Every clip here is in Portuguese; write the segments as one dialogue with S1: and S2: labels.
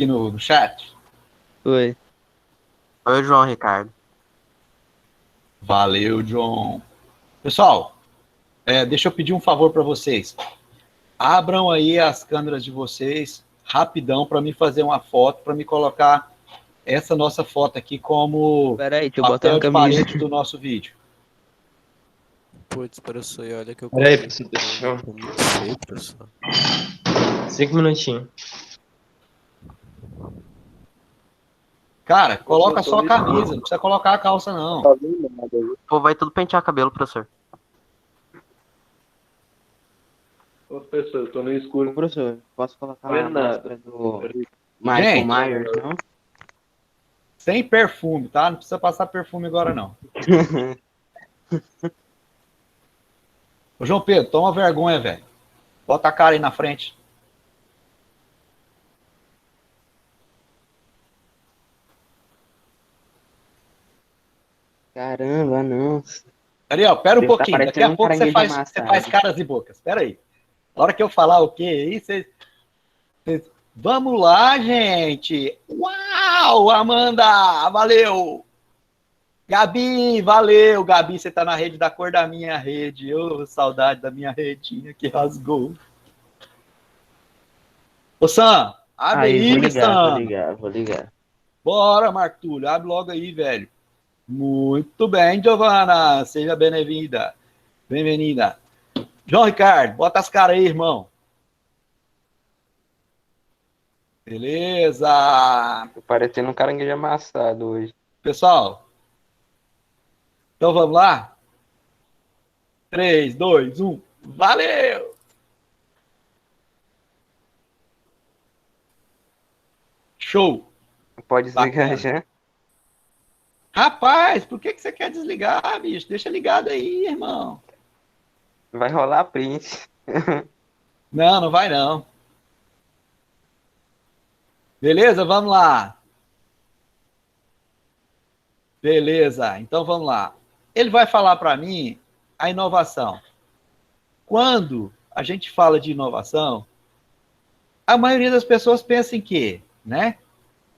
S1: aqui no chat?
S2: Oi.
S3: Oi, João Ricardo.
S1: Valeu, John. Pessoal, deixa eu pedir um favor para vocês. Abram aí as câmeras de vocês rapidão para me fazer uma foto, para me colocar essa nossa foto aqui como
S2: Peraí, deixa eu botar
S1: papel
S2: uma
S1: de
S2: camisa.
S1: parede do nosso vídeo.
S4: Putz, professor, e olha que eu
S5: Peraí,
S4: cortei
S5: professor, deixa eu...
S4: ficou muito feio, professor.
S5: 5 minutinhos.
S1: Cara, coloca só a camisa, não precisa colocar a calça, não.
S3: Pô, vai tudo pentear cabelo, professor.
S6: Ô, professor, eu tô no escuro.
S2: Ô, professor, posso colocar
S6: Não é
S2: a
S6: nada.
S2: máscara do Michael
S1: Gente.
S2: Myers, não?
S1: Sem perfume, tá? Não precisa passar perfume agora, não. Ô, João Pedro, toma vergonha, velho. Bota a cara aí na frente.
S2: Caramba, não.
S1: Ariel, pera um
S2: Deve tá
S1: pouquinho. Daqui
S2: parecendo
S1: a
S2: um
S1: pouco você
S2: caranguejo
S1: faz
S2: amassado.
S1: caras e bocas. Espera aí. Na hora que eu falar o quê aí, vocês... Vamos lá, gente. Uau, Amanda, valeu. Gabi, valeu. Gabi, você tá na rede da cor da minha rede. Ô, saudade da minha redinha que rasgou. Ô, Sam, abre aí, Sam.
S2: vou ligar.
S1: Bora, Marco Túlio, abre logo aí, velho. Muito bem, Giovana, seja bem-vinda. Bem-vinda. João Ricardo, bota as caras aí, irmão. Beleza.
S2: Tô parecendo um caranguejo amassado hoje.
S1: Pessoal, então vamos lá? 3, 2, 1, valeu! Show!
S2: Pode desligar
S1: Bacana.
S2: já?
S1: Rapaz, por que você quer desligar, bicho? Deixa ligado aí, irmão.
S2: Vai rolar print.
S1: Não, não vai não. Beleza? Vamos lá. Beleza, então vamos lá. Ele vai falar para mim a inovação. Quando a gente fala de inovação, a maioria das pessoas pensa em quê? Né?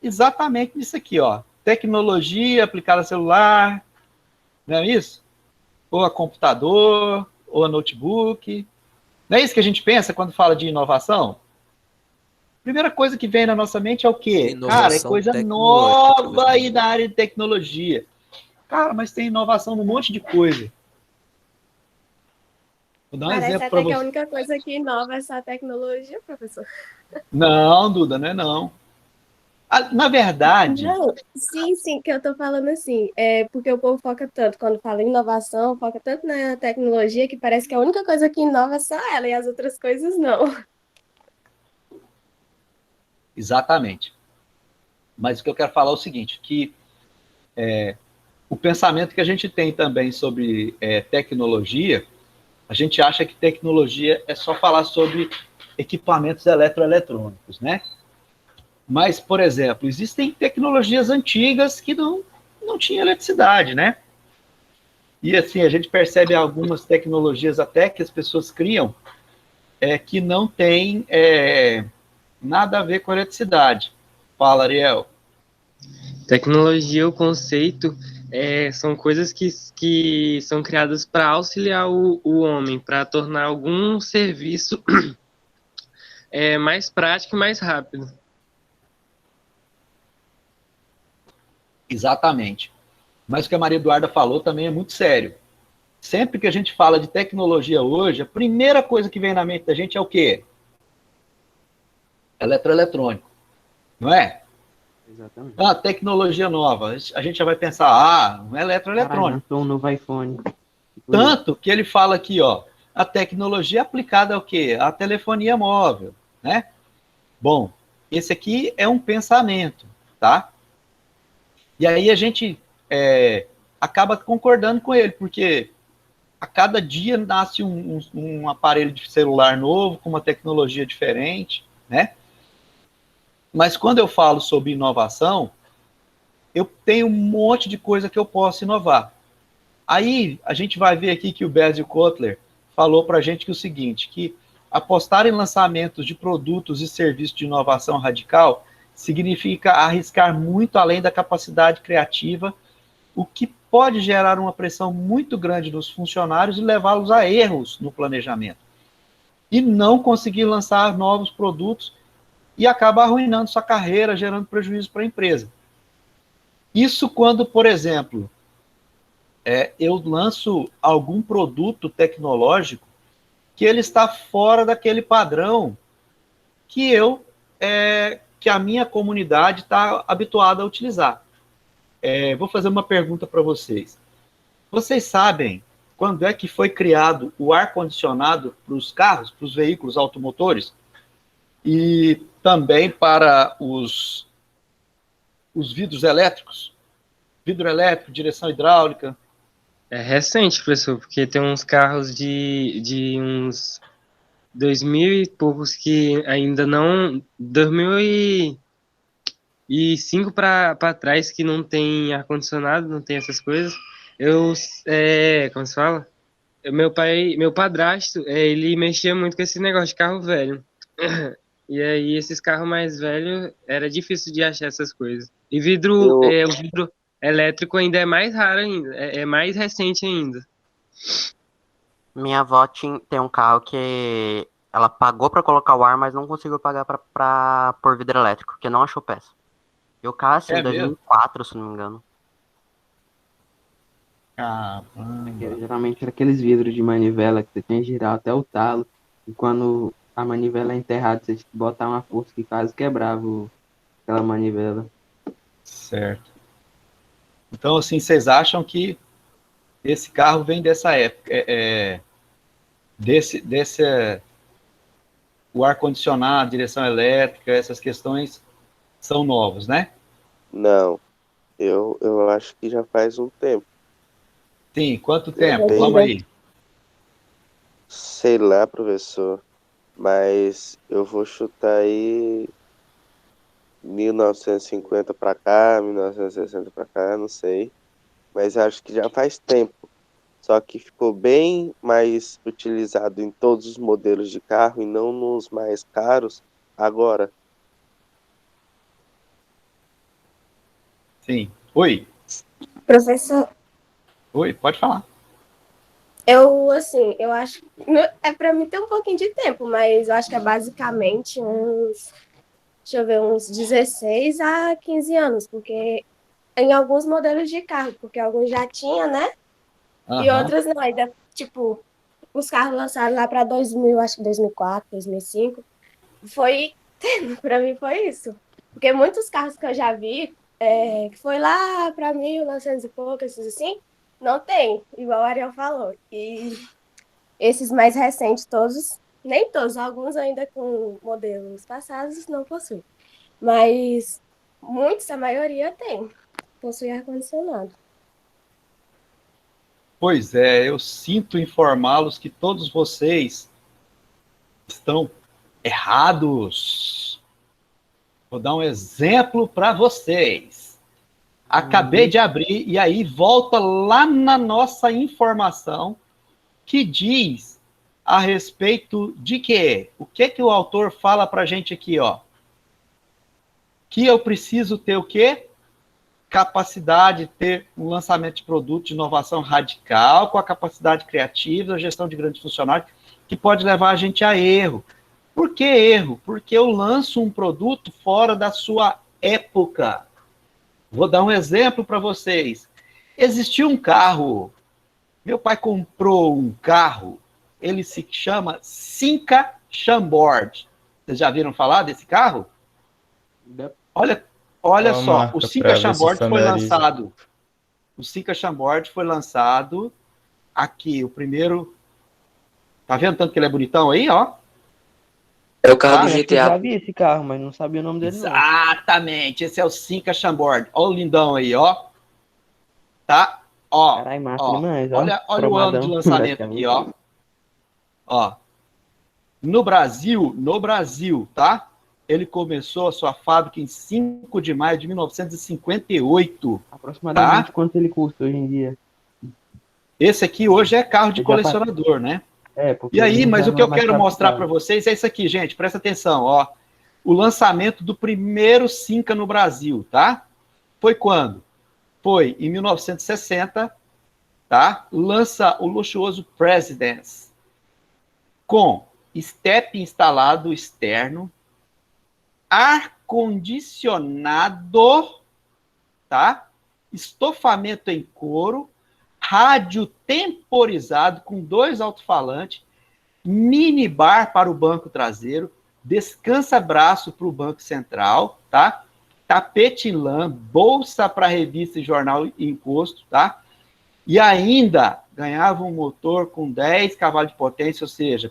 S1: Exatamente nisso aqui, ó. Tecnologia aplicada a celular, não é isso? Ou a computador, ou a notebook. Não é isso que a gente pensa quando fala de inovação? Primeira coisa que vem na nossa mente é o quê?
S4: Inovação
S1: Cara, é coisa
S4: tecnológica,
S1: nova aí da área de tecnologia. Cara, mas tem inovação num monte de coisa. Vou dar um
S7: Parece
S1: exemplo
S7: até
S1: para
S7: que a
S1: você.
S7: única coisa que inova é essa tecnologia, professor.
S1: Não, Duda, não é não. Na verdade,
S7: Não, sim, que eu tô falando assim, porque o povo foca tanto, quando fala em inovação, foca tanto na tecnologia que parece que a única coisa que inova é só ela e as outras coisas não.
S1: exatamente. Mas o que eu quero falar é o seguinte, que o pensamento que a gente tem também sobre tecnologia, a gente acha que tecnologia é só falar sobre equipamentos eletroeletrônicos, né? Mas, por exemplo, existem tecnologias antigas que não tinham eletricidade, né? E assim, a gente percebe algumas tecnologias até que as pessoas criam que não tem nada a ver com eletricidade. Fala, Ariel.
S5: Tecnologia, o conceito, são coisas que são criadas para auxiliar o homem, para tornar algum serviço mais prático e mais rápido.
S1: Exatamente. Mas o que a Maria Eduarda falou também é muito sério. Sempre que a gente fala de tecnologia hoje, a primeira coisa que vem na mente da gente é o quê? Eletroeletrônico. Não é?
S2: Exatamente.
S1: Ah, tecnologia nova. A gente já vai pensar, um eletroeletrônico.
S2: Lançou um novo iPhone.
S1: Tanto que ele fala aqui, ó, a tecnologia aplicada ao quê? À telefonia móvel, né? Bom, esse aqui é um pensamento, tá? E aí a gente acaba concordando com ele, porque a cada dia nasce um aparelho de celular novo, com uma tecnologia diferente, né? Mas quando eu falo sobre inovação, eu tenho um monte de coisa que eu posso inovar. Aí a gente vai ver aqui que o Basil Kotler falou para a gente que o seguinte, que apostar em lançamentos de produtos e serviços de inovação radical significa arriscar muito além da capacidade criativa, o que pode gerar uma pressão muito grande nos funcionários e levá-los a erros no planejamento. E não conseguir lançar novos produtos e acaba arruinando sua carreira, gerando prejuízo para a empresa. Isso quando, por exemplo, eu lanço algum produto tecnológico que ele está fora daquele padrão que que a minha comunidade está habituada a utilizar. Vou fazer uma pergunta para vocês. Vocês sabem quando é que foi criado o ar-condicionado para os carros, para os veículos automotores? E também para os vidros elétricos? Vidro elétrico, direção hidráulica?
S5: É recente, professor, porque tem uns carros de uns 2000 e poucos que ainda não... 2005 para trás que não tem ar-condicionado, não tem essas coisas. Como se fala? Meu padrasto, ele mexia muito com esse negócio de carro velho. E aí, esses carros mais velhos, era difícil de achar essas coisas. E o vidro elétrico ainda é mais raro ainda, é mais recente ainda.
S3: Minha avó tem um carro que ela pagou pra colocar o ar, mas não conseguiu pagar pra pôr vidro elétrico, porque não achou peça. E o carro, assim, 2004, se não me engano.
S2: Geralmente era aqueles vidros de manivela que você tinha que girar até o talo. E quando a manivela é enterrada, você tinha que botar uma força que quase quebrava aquela manivela.
S1: Certo. Então, assim, vocês acham que esse carro vem dessa época? O ar-condicionado, direção elétrica, essas questões são novos, né?
S8: Não, eu acho que já faz um tempo.
S1: Sim, quanto tempo?
S8: Bem,
S1: Vamos aí.
S8: Sei lá, professor, mas eu vou chutar aí 1950 para cá, 1960 para cá, não sei. Mas acho que já faz tempo. Só que ficou bem mais utilizado em todos os modelos de carro e não nos mais caros agora.
S1: Sim. Oi.
S7: Professor,
S1: Oi, pode falar.
S7: eu acho que para mim tem um pouquinho de tempo, mas eu acho que é basicamente uns 16 a 15 anos, porque em alguns modelos de carro, porque alguns já tinha, né? E outros não, ainda, tipo, os carros lançados lá para 2000, acho que 2004, 2005, para mim foi isso. Porque muitos carros que eu já vi, que foi lá para 1900 e pouco, esses assim, não tem, igual o Ariel falou. E esses mais recentes todos, nem todos, alguns ainda com modelos passados não possuem. Mas muitos, a maioria possui ar-condicionado.
S1: Pois é, eu sinto informá-los que todos vocês estão errados. Vou dar um exemplo para vocês. Acabei de abrir, e aí volta lá na nossa informação que diz a respeito de quê? O que o autor fala para a gente aqui, ó? Que eu preciso ter o quê? Capacidade de ter um lançamento de produto de inovação radical, com a capacidade criativa, a gestão de grandes funcionários, que pode levar a gente a erro. Por que erro? Porque eu lanço um produto fora da sua época. Vou dar um exemplo para vocês. Existiu um carro, meu pai comprou um carro, ele se chama Cinca Chambord. Vocês já viram falar desse carro? Olha só, o Cinca Chambord foi lançado. O Cinca Chambord foi lançado aqui, o primeiro. Tá vendo tanto que ele é bonitão aí, ó?
S2: É o carro do GTA. Eu já vi esse carro, mas não sabia o nome dele.
S1: Exatamente, esse é o Cinca Chambord. Olha o lindão aí, ó. Tá? Ó.
S2: Carai, massa
S1: ó.
S2: demais, ó.
S1: Olha o ano de lançamento aqui, ó. Ó. No Brasil, tá? Ele começou a sua fábrica em 5 de maio de 1958.
S2: Aproximadamente quanto ele custa hoje em dia?
S1: Esse aqui hoje é carro de colecionador, né? E aí, mas o que eu quero mostrar para vocês é isso aqui, gente, presta atenção, ó. o lançamento do primeiro Cinca no Brasil, tá? Foi quando? Foi em 1960, tá? Lança o luxuoso Presidence, com step instalado externo, ar-condicionado, tá? Estofamento em couro, rádio temporizado com 2 alto-falantes, minibar para o banco traseiro, descansa-braço para o banco central, tá? Tapete em lã, bolsa para revista e jornal e encosto, tá? E ainda ganhava um motor com 10 cavalos de potência, ou seja,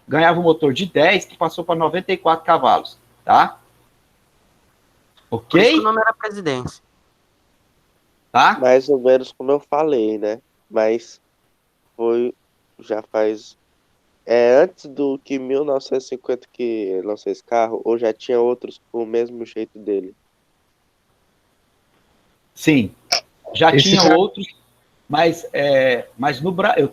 S1: ganhava um motor de 10 que passou para 94 cavalos, tá? Ok?
S3: Por isso que o nome era Presidência.
S1: Tá?
S8: Mais ou menos como eu falei, né? Mas já faz... antes do que 1950 que lançou esse carro, ou já tinha outros com o mesmo jeito dele?
S1: Sim, já
S5: Esse
S1: tinha
S5: carro...
S1: outros, mas no Brasil,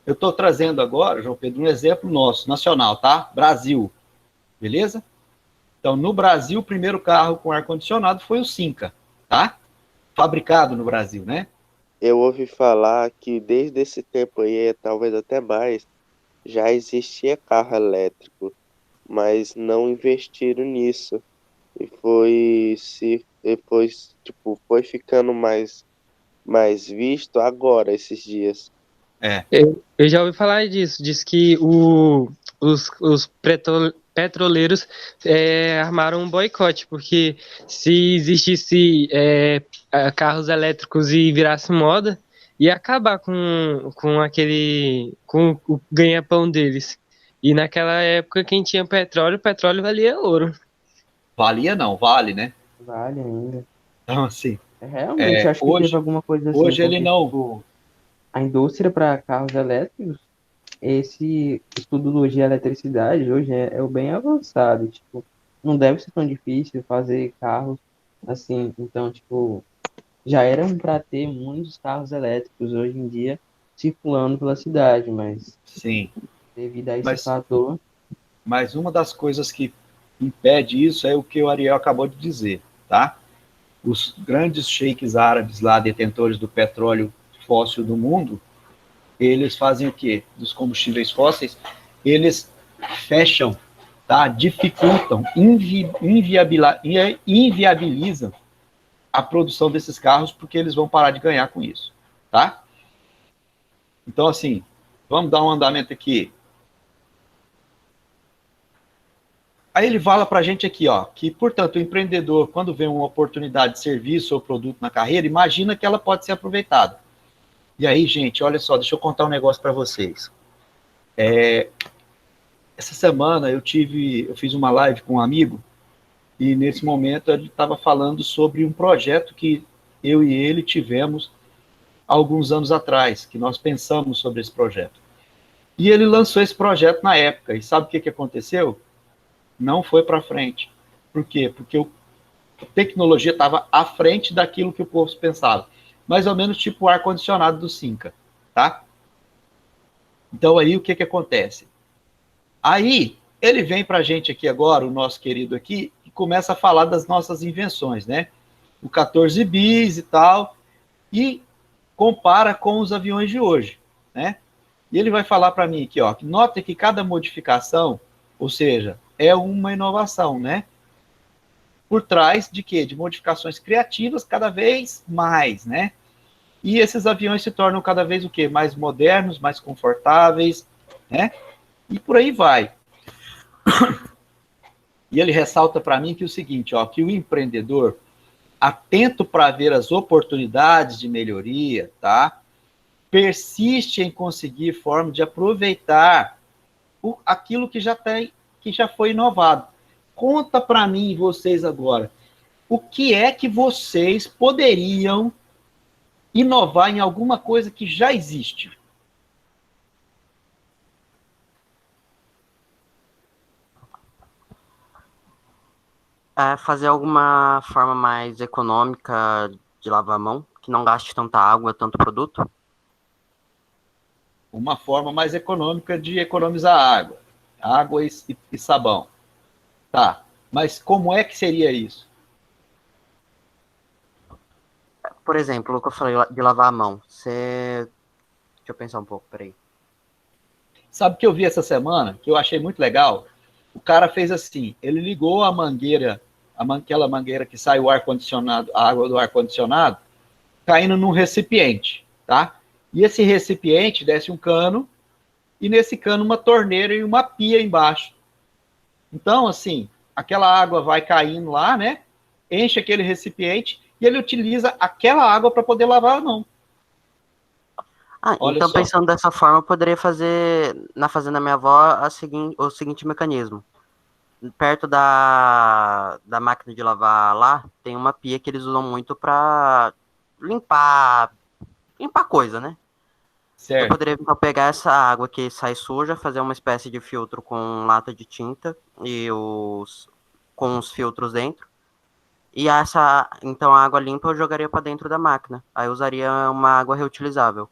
S1: eu tô trazendo agora, João Pedro, um exemplo nosso, nacional, tá? Brasil, beleza? Então, no Brasil, o primeiro carro com ar-condicionado foi o Cinca, tá? Fabricado no Brasil, né?
S8: Eu ouvi falar que desde esse tempo aí, talvez até mais, já existia carro elétrico, mas não investiram nisso. E foi ficando mais visto agora, esses dias.
S5: Eu já ouvi falar disso. Diz que os petroleiros armaram um boicote, porque se existisse carros elétricos e virasse moda, ia acabar com o ganha-pão deles. E naquela época, quem tinha petróleo, petróleo valia ouro.
S1: Valia não, vale, né?
S2: Vale ainda.
S1: Então, assim,
S2: Realmente, acho que teve alguma coisa assim.
S1: hoje ele
S2: porque,
S1: não...
S2: tipo, a indústria para carros elétricos, esse estudo de eletricidade hoje é o bem avançado. Tipo, não deve ser tão difícil fazer carros assim. Então, tipo, já eram para ter muitos carros elétricos hoje em dia circulando pela cidade, mas
S1: Sim,
S2: devido a esse fator.
S1: mas uma das coisas que impede isso é o que o Ariel acabou de dizer, tá? Os grandes sheiks árabes lá, detentores do petróleo fóssil do mundo, eles fazem o quê? Dos combustíveis fósseis, eles fecham, tá? Dificultam, inviabilizam a produção desses carros, porque eles vão parar de ganhar com isso, tá? Então, assim, vamos dar um andamento aqui. Aí ele fala para a gente aqui, ó, que, portanto, o empreendedor, quando vê uma oportunidade de serviço ou produto na carreira, imagina que ela pode ser aproveitada. E aí, gente, olha só, deixa eu contar um negócio para vocês. Essa semana eu fiz uma live com um amigo, e nesse momento a gente estava falando sobre um projeto que eu e ele tivemos alguns anos atrás, que nós pensamos sobre esse projeto. E ele lançou esse projeto na época, e sabe o que aconteceu? Não foi para frente. Por quê? Porque a tecnologia estava à frente daquilo que o povo pensava. Mais ou menos tipo o ar-condicionado do Cinca, tá? Então aí o que acontece? Aí ele vem para a gente aqui agora, o nosso querido aqui, e começa a falar das nossas invenções, né? O 14 bis e tal, e compara com os aviões de hoje, né? E ele vai falar para mim aqui, ó, que nota que cada modificação, ou seja, é uma inovação, né? Por trás de quê? De modificações criativas cada vez mais, né? E esses aviões se tornam cada vez o quê? Mais modernos, mais confortáveis, né? E por aí vai. E ele ressalta para mim que é o seguinte, ó, que o empreendedor, atento para ver as oportunidades de melhoria, tá? Persiste em conseguir forma de aproveitar aquilo que já foi inovado. Conta para mim e vocês agora, o que é que vocês poderiam inovar em alguma coisa que já existe?
S3: Fazer alguma forma mais econômica de lavar a mão, que não gaste tanta água, tanto produto.
S1: Uma forma mais econômica de economizar água e sabão. Tá, mas como é que seria isso?
S3: Por exemplo, o que eu falei de lavar a mão. Deixa eu pensar um pouco, peraí.
S1: Sabe o que eu vi essa semana, que eu achei muito legal? O cara fez assim, ele ligou a mangueira, aquela mangueira que sai o ar-condicionado, a água do ar-condicionado, caindo num recipiente, tá? E esse recipiente desce um cano, e nesse cano uma torneira e uma pia embaixo. Então, assim, aquela água vai caindo lá, né? Enche aquele recipiente e ele utiliza aquela água para poder lavar a mão.
S3: Então pensando dessa forma, eu poderia fazer, na fazenda da minha avó, o seguinte mecanismo. Perto da máquina de lavar lá, tem uma pia que eles usam muito para limpar coisa, né?
S1: Certo.
S3: Eu poderia então pegar essa água que sai suja, fazer uma espécie de filtro com lata de tinta e com os filtros dentro. E então a água limpa eu jogaria para dentro da máquina. Aí eu usaria uma água reutilizável.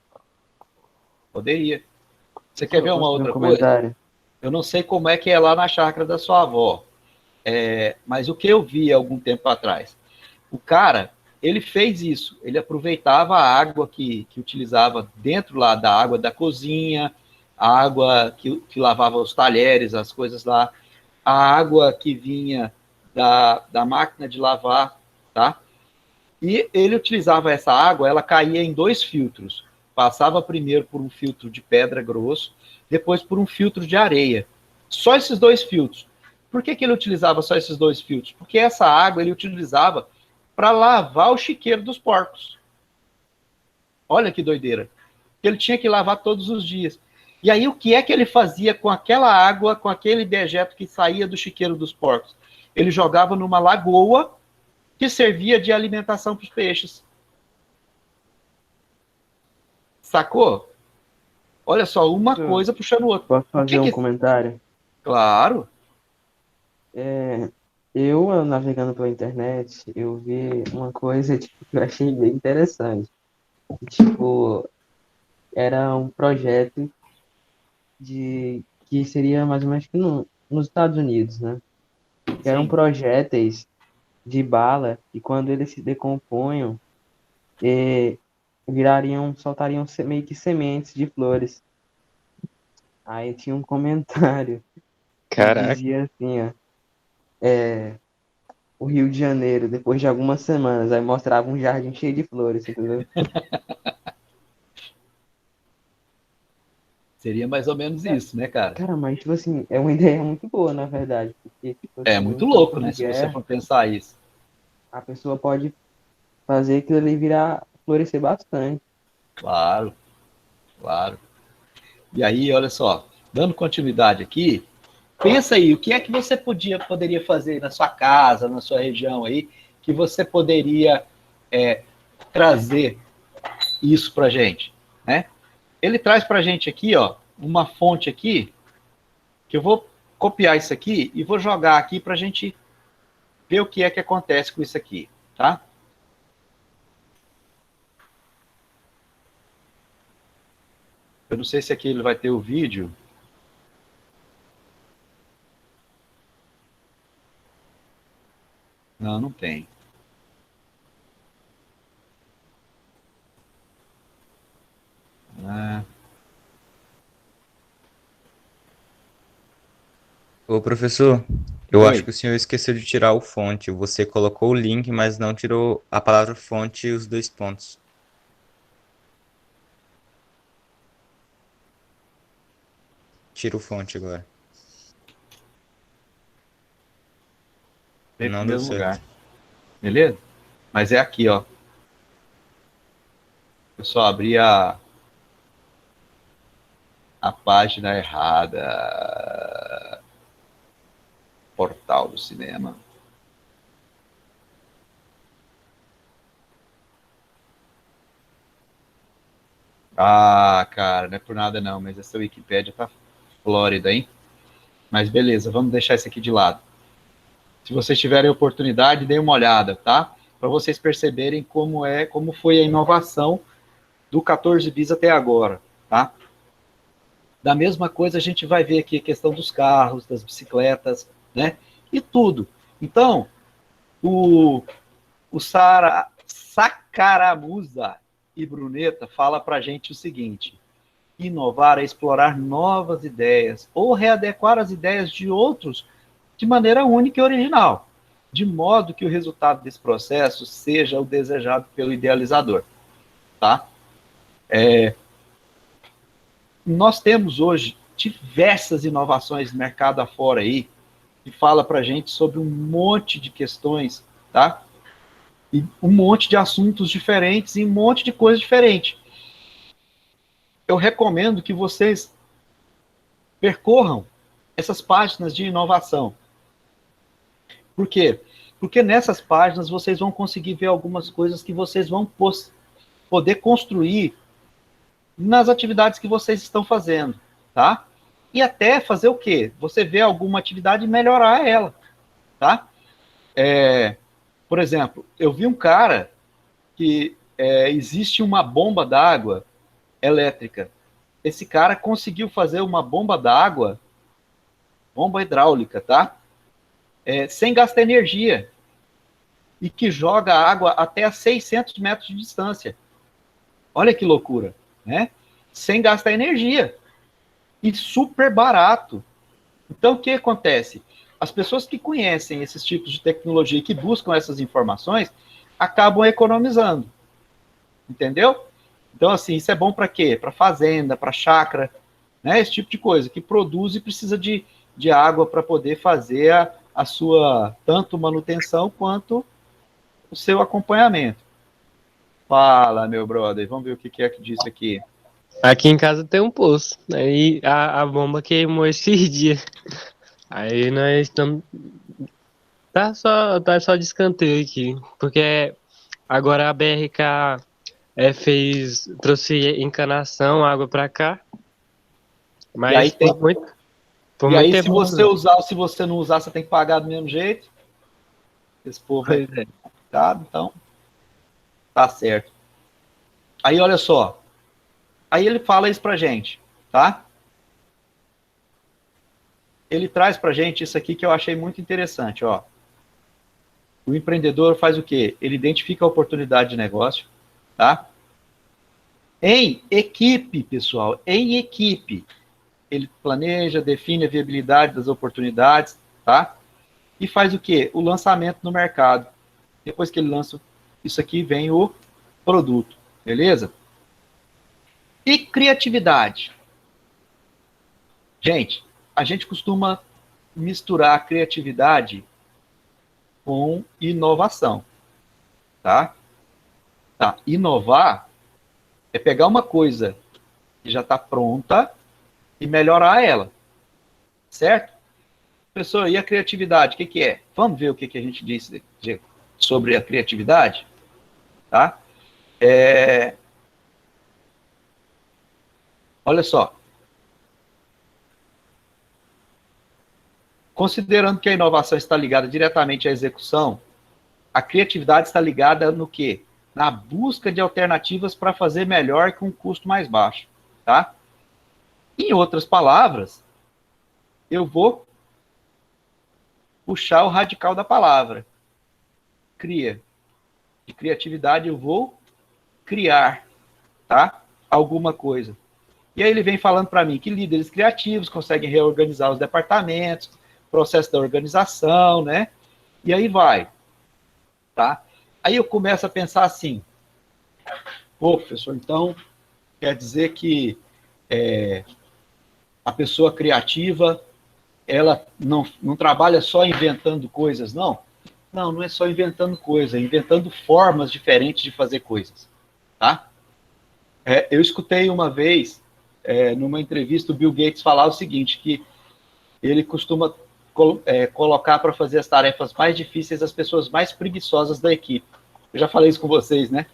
S1: Poderia. Você quer ver uma outra
S2: comentário?
S1: Coisa? Eu não sei como é que é lá na chácara da sua avó, mas o que eu vi algum tempo atrás, o cara, ele fez isso, ele aproveitava a água que utilizava dentro lá da água da cozinha, a água que lavava os talheres, as coisas lá, a água que vinha da máquina de lavar, tá? E ele utilizava essa água, ela caía em 2 filtros. Passava primeiro por um filtro de pedra grosso, depois por um filtro de areia. Só esses 2 filtros. Por que ele utilizava só esses 2 filtros? Porque essa água ele utilizava para lavar o chiqueiro dos porcos. Olha que doideira. Ele tinha que lavar todos os dias. E aí o que é que ele fazia com aquela água, com aquele dejeto que saía do chiqueiro dos porcos? Ele jogava numa lagoa que servia de alimentação para os peixes. Sacou? Olha só, uma coisa puxando o outro.
S2: Posso fazer um comentário?
S1: Claro.
S2: Eu, navegando pela internet, eu vi uma coisa que eu achei bem interessante. Tipo, era um projeto que seria mais ou menos que nos Estados Unidos, né? Que eram projéteis de bala e quando eles se decompunham, soltariam meio que sementes de flores. Aí tinha um comentário que dizia assim, ó, o Rio de Janeiro, depois de algumas semanas, aí mostrava um jardim cheio de flores, entendeu?
S1: Seria mais ou menos isso, né, cara?
S2: Cara, mas, tipo assim, é uma ideia muito boa, na verdade. Porque, tipo, assim,
S1: muito louco, né, se você for pensar isso.
S2: A pessoa pode fazer aquilo ali virar, florescer bastante.
S1: Claro, claro. E aí, olha só, dando continuidade aqui, pensa aí, o que é que você poderia fazer na sua casa, na sua região aí, que você poderia trazer isso pra gente, né? Ele traz pra gente aqui, ó, uma fonte aqui, que eu vou copiar isso aqui e vou jogar aqui pra gente ver o que é que acontece com isso aqui, tá? Eu não sei se aqui ele vai ter o vídeo. Não, não tem.
S9: Ô, professor, eu acho que o senhor esqueceu de tirar o fonte. Você colocou o link, mas não tirou a palavra fonte e os 2 pontos. Tira o fonte agora.
S1: Não deu certo. Lugar. Beleza? Mas é aqui, ó. Eu só abri a página errada. Portal do cinema. Ah, cara, não é por nada não, mas essa Wikipédia tá flórida, hein? Mas beleza, vamos deixar isso aqui de lado. Se vocês tiverem oportunidade, deem uma olhada, tá? Para vocês perceberem como foi a inovação do 14 bis até agora, tá? Da mesma coisa, a gente vai ver aqui a questão dos carros, das bicicletas, né? e tudo. Então, o Sakaramusa e Brunetta fala para a gente o seguinte: inovar é explorar novas ideias ou readequar as ideias de outros de maneira única e original, de modo que o resultado desse processo seja o desejado pelo idealizador. Tá? Nós temos hoje diversas inovações no mercado afora aí, que fala para a gente sobre um monte de questões, tá? E um monte de assuntos diferentes e um monte de coisas diferentes. Eu recomendo que vocês percorram essas páginas de inovação. Por quê? Porque nessas páginas vocês vão conseguir ver algumas coisas que vocês vão poder construir nas atividades que vocês estão fazendo, tá? E até fazer o quê? Você vê alguma atividade e melhorar ela, tá? Por exemplo, eu vi um cara que existe uma bomba d'água elétrica. Esse cara conseguiu fazer uma bomba d'água, bomba hidráulica, tá? Sem gastar energia. E que joga água até a 600 metros de distância. Olha que loucura, né? Sem gastar energia. E super barato. Então, o que acontece? As pessoas que conhecem esses tipos de tecnologia e que buscam essas informações, acabam economizando. Entendeu? Então, assim, isso é bom para quê? Para fazenda, para chácara, né? Esse tipo de coisa, que produz e precisa de água para poder fazer a sua, tanto manutenção quanto o seu acompanhamento. Fala, meu brother, vamos ver o que é que disse aqui.
S5: Aqui em casa tem um poço, aí a bomba queimou esses dias. Aí nós estamos... Tá só de escanteio aqui, porque agora a BRK trouxe encanação, água pra cá. Mas
S1: e aí tem...
S5: e aí
S1: se você usar ou se você não usar, você tem que pagar do mesmo jeito. Esse povo é complicado, então tá certo. Aí, olha só. Aí ele fala isso pra gente, tá? Ele traz pra gente isso aqui que eu achei muito interessante, ó. O empreendedor faz o quê? Ele identifica a oportunidade de negócio, tá? Em equipe, pessoal, em equipe. Ele planeja, define a viabilidade das oportunidades, tá? E faz o quê? O lançamento no mercado. Depois que ele lança isso aqui, vem o produto, beleza? E criatividade. Gente, a gente costuma misturar criatividade com inovação, tá? Inovar é pegar uma coisa que já está pronta e melhorar ela, certo? Professor, e a criatividade, o que é? Vamos ver o que a gente disse sobre a criatividade, tá? Olha só. Considerando que a inovação está ligada diretamente à execução, a criatividade está ligada no quê? Na busca de alternativas para fazer melhor com um custo mais baixo, tá? Em outras palavras, eu vou puxar o radical da palavra. Cria. De criatividade eu vou criar, tá? Alguma coisa. E aí ele vem falando para mim que líderes criativos conseguem reorganizar os departamentos, processo da organização, né? E aí vai, tá? Aí eu começo a pensar assim, pô, professor, então quer dizer que a pessoa criativa, ela não trabalha só inventando coisas, não? Não é só inventando coisas, é inventando formas diferentes de fazer coisas, tá? Eu escutei uma vez, numa entrevista, o Bill Gates falar o seguinte, que ele costuma colocar para fazer as tarefas mais difíceis as pessoas mais preguiçosas da equipe. Eu já falei isso com vocês, né?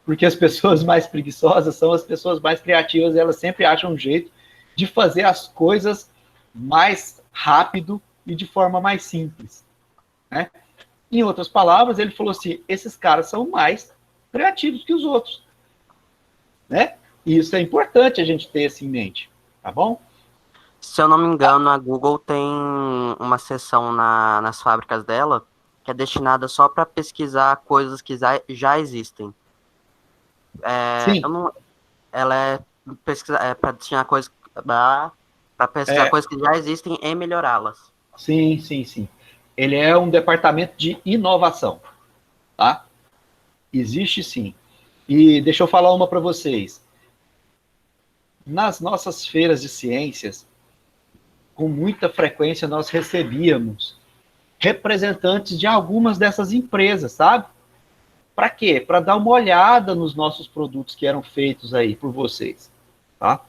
S1: Porque as pessoas mais preguiçosas são as pessoas mais criativas, e elas sempre acham um jeito de fazer as coisas mais rápido e de forma mais simples, né? Em outras palavras, ele falou assim, esses caras são mais criativos que os outros, né? E isso é importante a gente ter isso em mente, tá bom?
S3: Se eu não me engano, a Google tem uma seção nas fábricas dela que é destinada só para pesquisar coisas que já existem.
S1: Sim.
S3: Ela é para destinar coisas para pesquisar coisas que já existem e melhorá-las.
S1: Sim, sim, sim. Ele é um departamento de inovação, tá? Existe sim. E deixa eu falar uma para vocês. Nas nossas feiras de ciências, com muita frequência nós recebíamos representantes de algumas dessas empresas, sabe? Para quê? Para dar uma olhada nos nossos produtos que eram feitos aí por vocês, tá?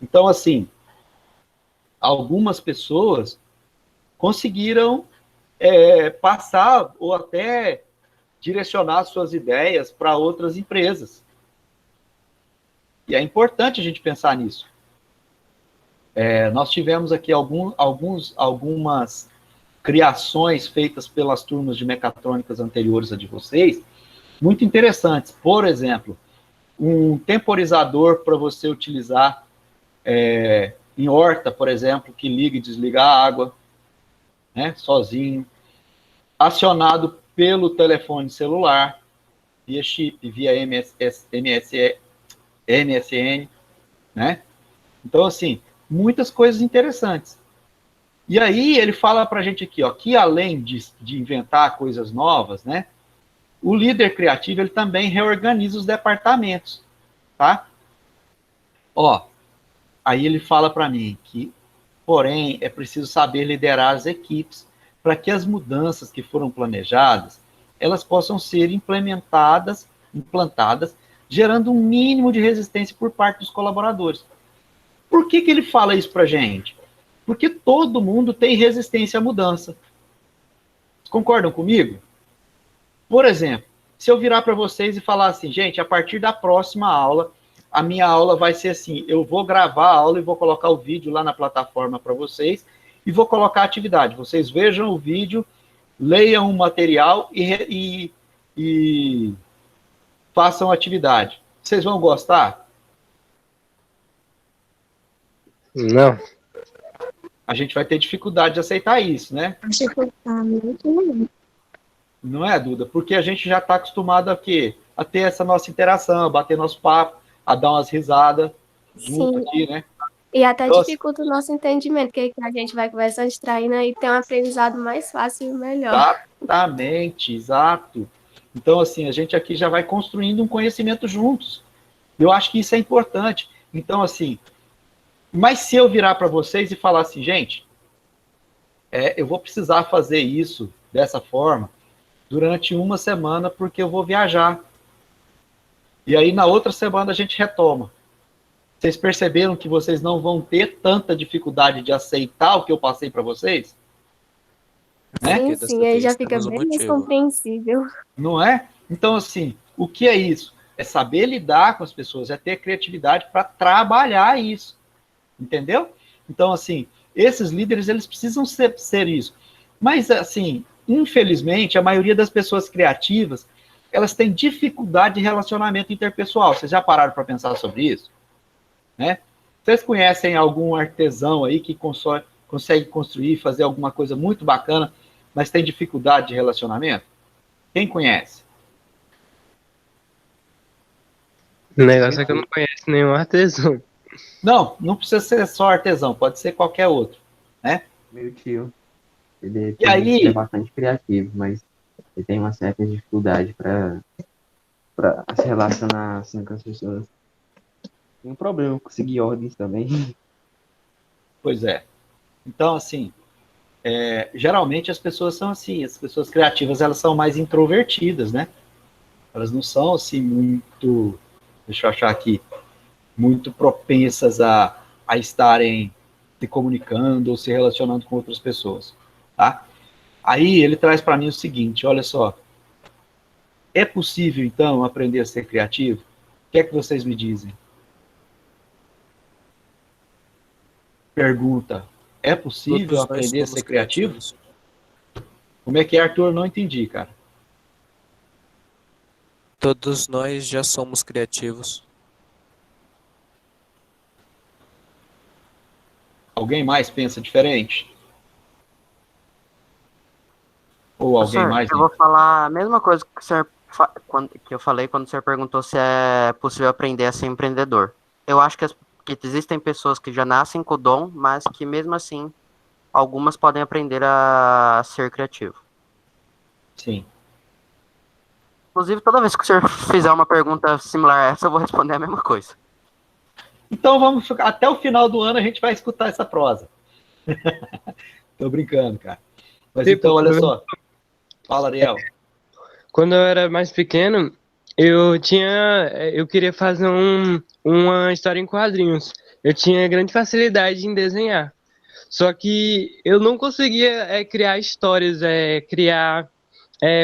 S1: Então, assim, algumas pessoas conseguiram passar ou até direcionar suas ideias para outras empresas. E é importante a gente pensar nisso. Nós tivemos aqui algumas criações feitas pelas turmas de mecatrônicas anteriores a de vocês, muito interessantes. Por exemplo, um temporizador para você utilizar em horta, por exemplo, que liga e desliga a água, né, sozinho, acionado pelo telefone celular, via chip, via MSN, né? Então, assim, muitas coisas interessantes. E aí ele fala para a gente aqui, ó, que além de inventar coisas novas, né, o líder criativo ele também reorganiza os departamentos, tá? Ó, aí ele fala para mim que, porém, é preciso saber liderar as equipes para que as mudanças que foram planejadas, elas possam ser implantadas, gerando um mínimo de resistência por parte dos colaboradores. Por que ele fala isso para a gente? Porque todo mundo tem resistência à mudança. Vocês concordam comigo? Por exemplo, se eu virar para vocês e falar assim, gente, a partir da próxima aula, a minha aula vai ser assim, eu vou gravar a aula e vou colocar o vídeo lá na plataforma para vocês e vou colocar a atividade. Vocês vejam o vídeo, leiam o material e façam a atividade. Vocês vão gostar?
S5: Não.
S1: A gente vai ter dificuldade de aceitar isso, né?
S7: Acho que tá muito.
S1: Não é, Duda? Porque a gente já está acostumado a quê? A ter essa nossa interação, a bater nosso papo, a dar umas risadas junto aqui, né?
S7: E até
S1: Então,
S7: dificulta o nosso entendimento, porque a gente vai conversando, distraindo e tem um aprendizado mais fácil e melhor.
S1: exatamente, exato. Então, assim, a gente aqui já vai construindo um conhecimento juntos. Eu acho que isso é importante. Então, assim, mas se eu virar para vocês e falar assim, gente, eu vou precisar fazer isso dessa forma durante uma semana porque eu vou viajar. E aí, na outra semana, a gente retoma. Vocês perceberam que vocês não vão ter tanta dificuldade de aceitar o que eu passei para vocês? Né?
S7: Sim, aí já fica bem mais compreensível.
S1: Não é? Então, assim, o que é isso? É saber lidar com as pessoas, é ter criatividade para trabalhar isso. Entendeu? Então, assim, esses líderes, eles precisam ser isso. Mas, assim, infelizmente, a maioria das pessoas criativas, elas têm dificuldade de relacionamento interpessoal. Vocês já pararam para pensar sobre isso? Né? Vocês conhecem algum artesão aí que consegue construir, fazer alguma coisa muito bacana, mas tem dificuldade de relacionamento? Quem conhece?
S5: O negócio é que eu não conheço nenhum artesão.
S1: Não precisa ser só artesão, pode ser qualquer outro, né?
S2: Meu tio, ele
S1: aí?
S2: É bastante criativo, mas ele tem uma certa dificuldade para se relacionar assim com as pessoas. Tem um problema com seguir ordens também.
S1: Pois é. Então, assim, geralmente as pessoas são assim, as pessoas criativas, elas são mais introvertidas, né? Elas não são, assim, muito, deixa eu achar aqui, muito propensas a estarem se comunicando ou se relacionando com outras pessoas, tá? Aí ele traz para mim o seguinte, olha só, é possível, então, aprender a ser criativo? O que é que vocês me dizem? Pergunta, é possível aprender a ser criativo? Como é que é, Arthur? Não entendi, cara.
S4: Todos nós já somos criativos.
S1: Alguém mais pensa diferente? Ou alguém
S3: Professor,
S1: mais?
S3: eu vou falar a mesma coisa que o senhor que eu falei quando o senhor perguntou se é possível aprender a ser empreendedor. Eu acho que existem pessoas que já nascem com o dom, mas que mesmo assim, algumas podem aprender a ser criativo.
S1: Sim.
S3: Inclusive, toda vez que o senhor fizer uma pergunta similar a essa, eu vou responder a mesma coisa.
S1: Então vamos ficar até o final do ano a gente vai escutar essa prosa. Tô brincando, cara. Mas
S5: Tipo,
S1: então, olha só. Fala, Ariel.
S5: Quando eu era mais pequeno, eu queria fazer uma história em quadrinhos. Eu tinha grande facilidade em desenhar. Só que eu não conseguia criar histórias, criar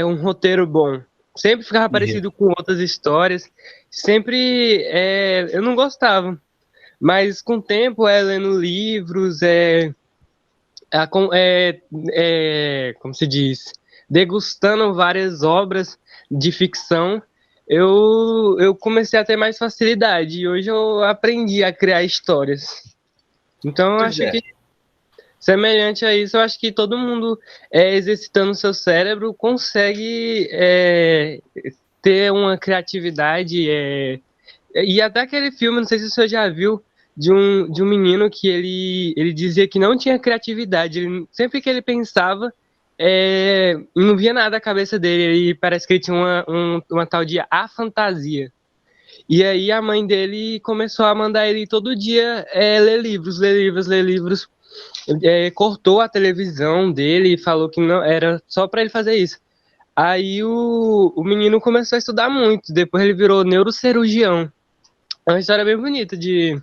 S5: um roteiro bom. Sempre ficava parecido com outras histórias. Sempre eu não gostava. Mas com o tempo, lendo livros, como se diz, degustando várias obras de ficção, eu comecei a ter mais facilidade. E hoje eu aprendi a criar histórias. Então, eu
S1: Pois
S5: acho
S1: é.
S5: que, semelhante a isso, eu acho que todo mundo, exercitando o seu cérebro, consegue ter uma criatividade. E até aquele filme, não sei se você já viu, de um menino que ele dizia que não tinha criatividade. Sempre que ele pensava, não via nada na cabeça dele. E parece que ele tinha uma tal de afantasia. E aí a mãe dele começou a mandar ele todo dia ler livros, ler livros, ler livros. Cortou a televisão dele e falou que não era só para ele fazer isso. Aí o menino começou a estudar muito. Depois ele virou neurocirurgião. É uma história bem bonita de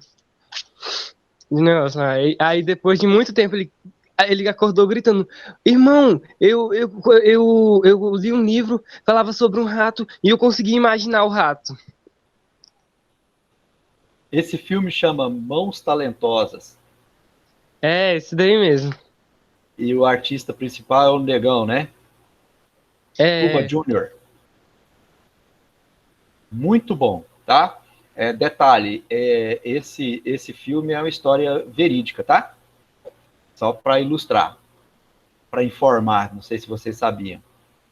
S5: negócio. Aí depois de muito tempo ele acordou gritando: Irmão, eu li um livro, falava sobre um rato e eu consegui imaginar o rato.
S1: Esse filme chama Mãos Talentosas.
S5: É, esse daí mesmo.
S1: E o artista principal é o Negão, né? Cuba Jr. Muito bom, tá? Detalhe, esse filme é uma história verídica, tá? Só para ilustrar, para informar, não sei se vocês sabiam.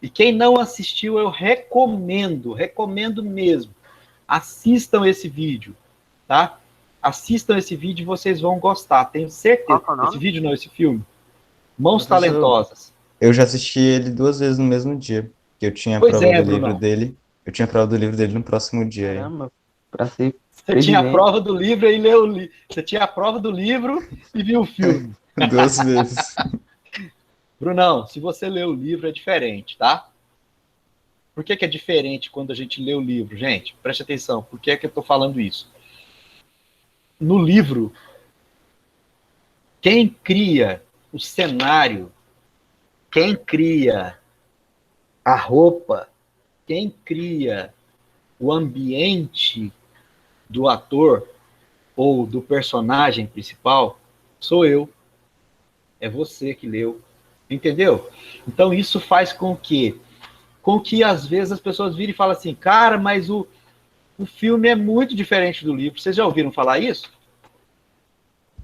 S1: E quem não assistiu, eu recomendo mesmo. Assistam esse vídeo, tá? Assistam esse vídeo e vocês vão gostar, tenho certeza. Esse vídeo não, esse filme. Mãos Talentosas.
S9: Eu já assisti ele 2 vezes no mesmo dia, que eu tinha a
S1: Pois
S9: prova
S1: é,
S9: do livro
S1: Brunão.
S9: dele. Eu tinha a prova do livro dele no próximo dia.
S2: Caramba, pra ser
S1: Você tinha a prova do livro e leu o livro. Você tinha a prova do livro e viu o filme.
S9: 2 vezes.
S1: Brunão, se você lê o livro é diferente, tá? Por que é diferente quando a gente lê o livro? Gente, preste atenção. Por que é que eu tô falando isso? No livro, quem cria o cenário, quem cria a roupa, quem cria o ambiente do ator ou do personagem principal, sou eu. É você que leu. Entendeu? Então isso faz com que às vezes as pessoas virem e falam assim, cara, mas o filme é muito diferente do livro. Vocês já ouviram falar isso?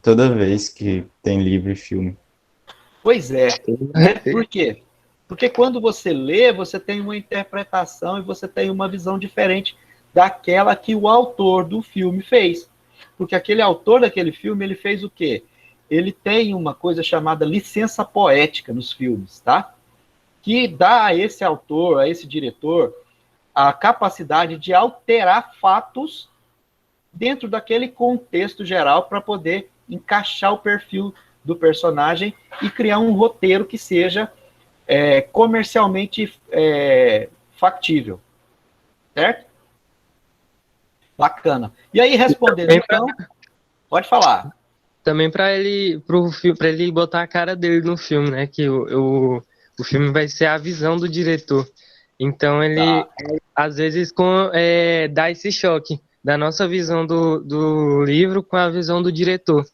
S9: Toda vez que tem livro e filme.
S1: Pois é. Né? Por quê? Porque quando você lê, você tem uma interpretação e você tem uma visão diferente daquela que o autor do filme fez. Porque aquele autor daquele filme, ele fez o quê? Ele tem uma coisa chamada licença poética nos filmes, tá? Que dá a esse autor, a esse diretor, a capacidade de alterar fatos dentro daquele contexto geral para poder encaixar o perfil do personagem e criar um roteiro que seja comercialmente factível. Certo? Bacana. E aí, respondendo, então, pode falar.
S5: Também para ele botar a cara dele no filme, né? Que o filme vai ser a visão do diretor. Então ele, às vezes, dá esse choque da nossa visão do livro com a visão do diretor.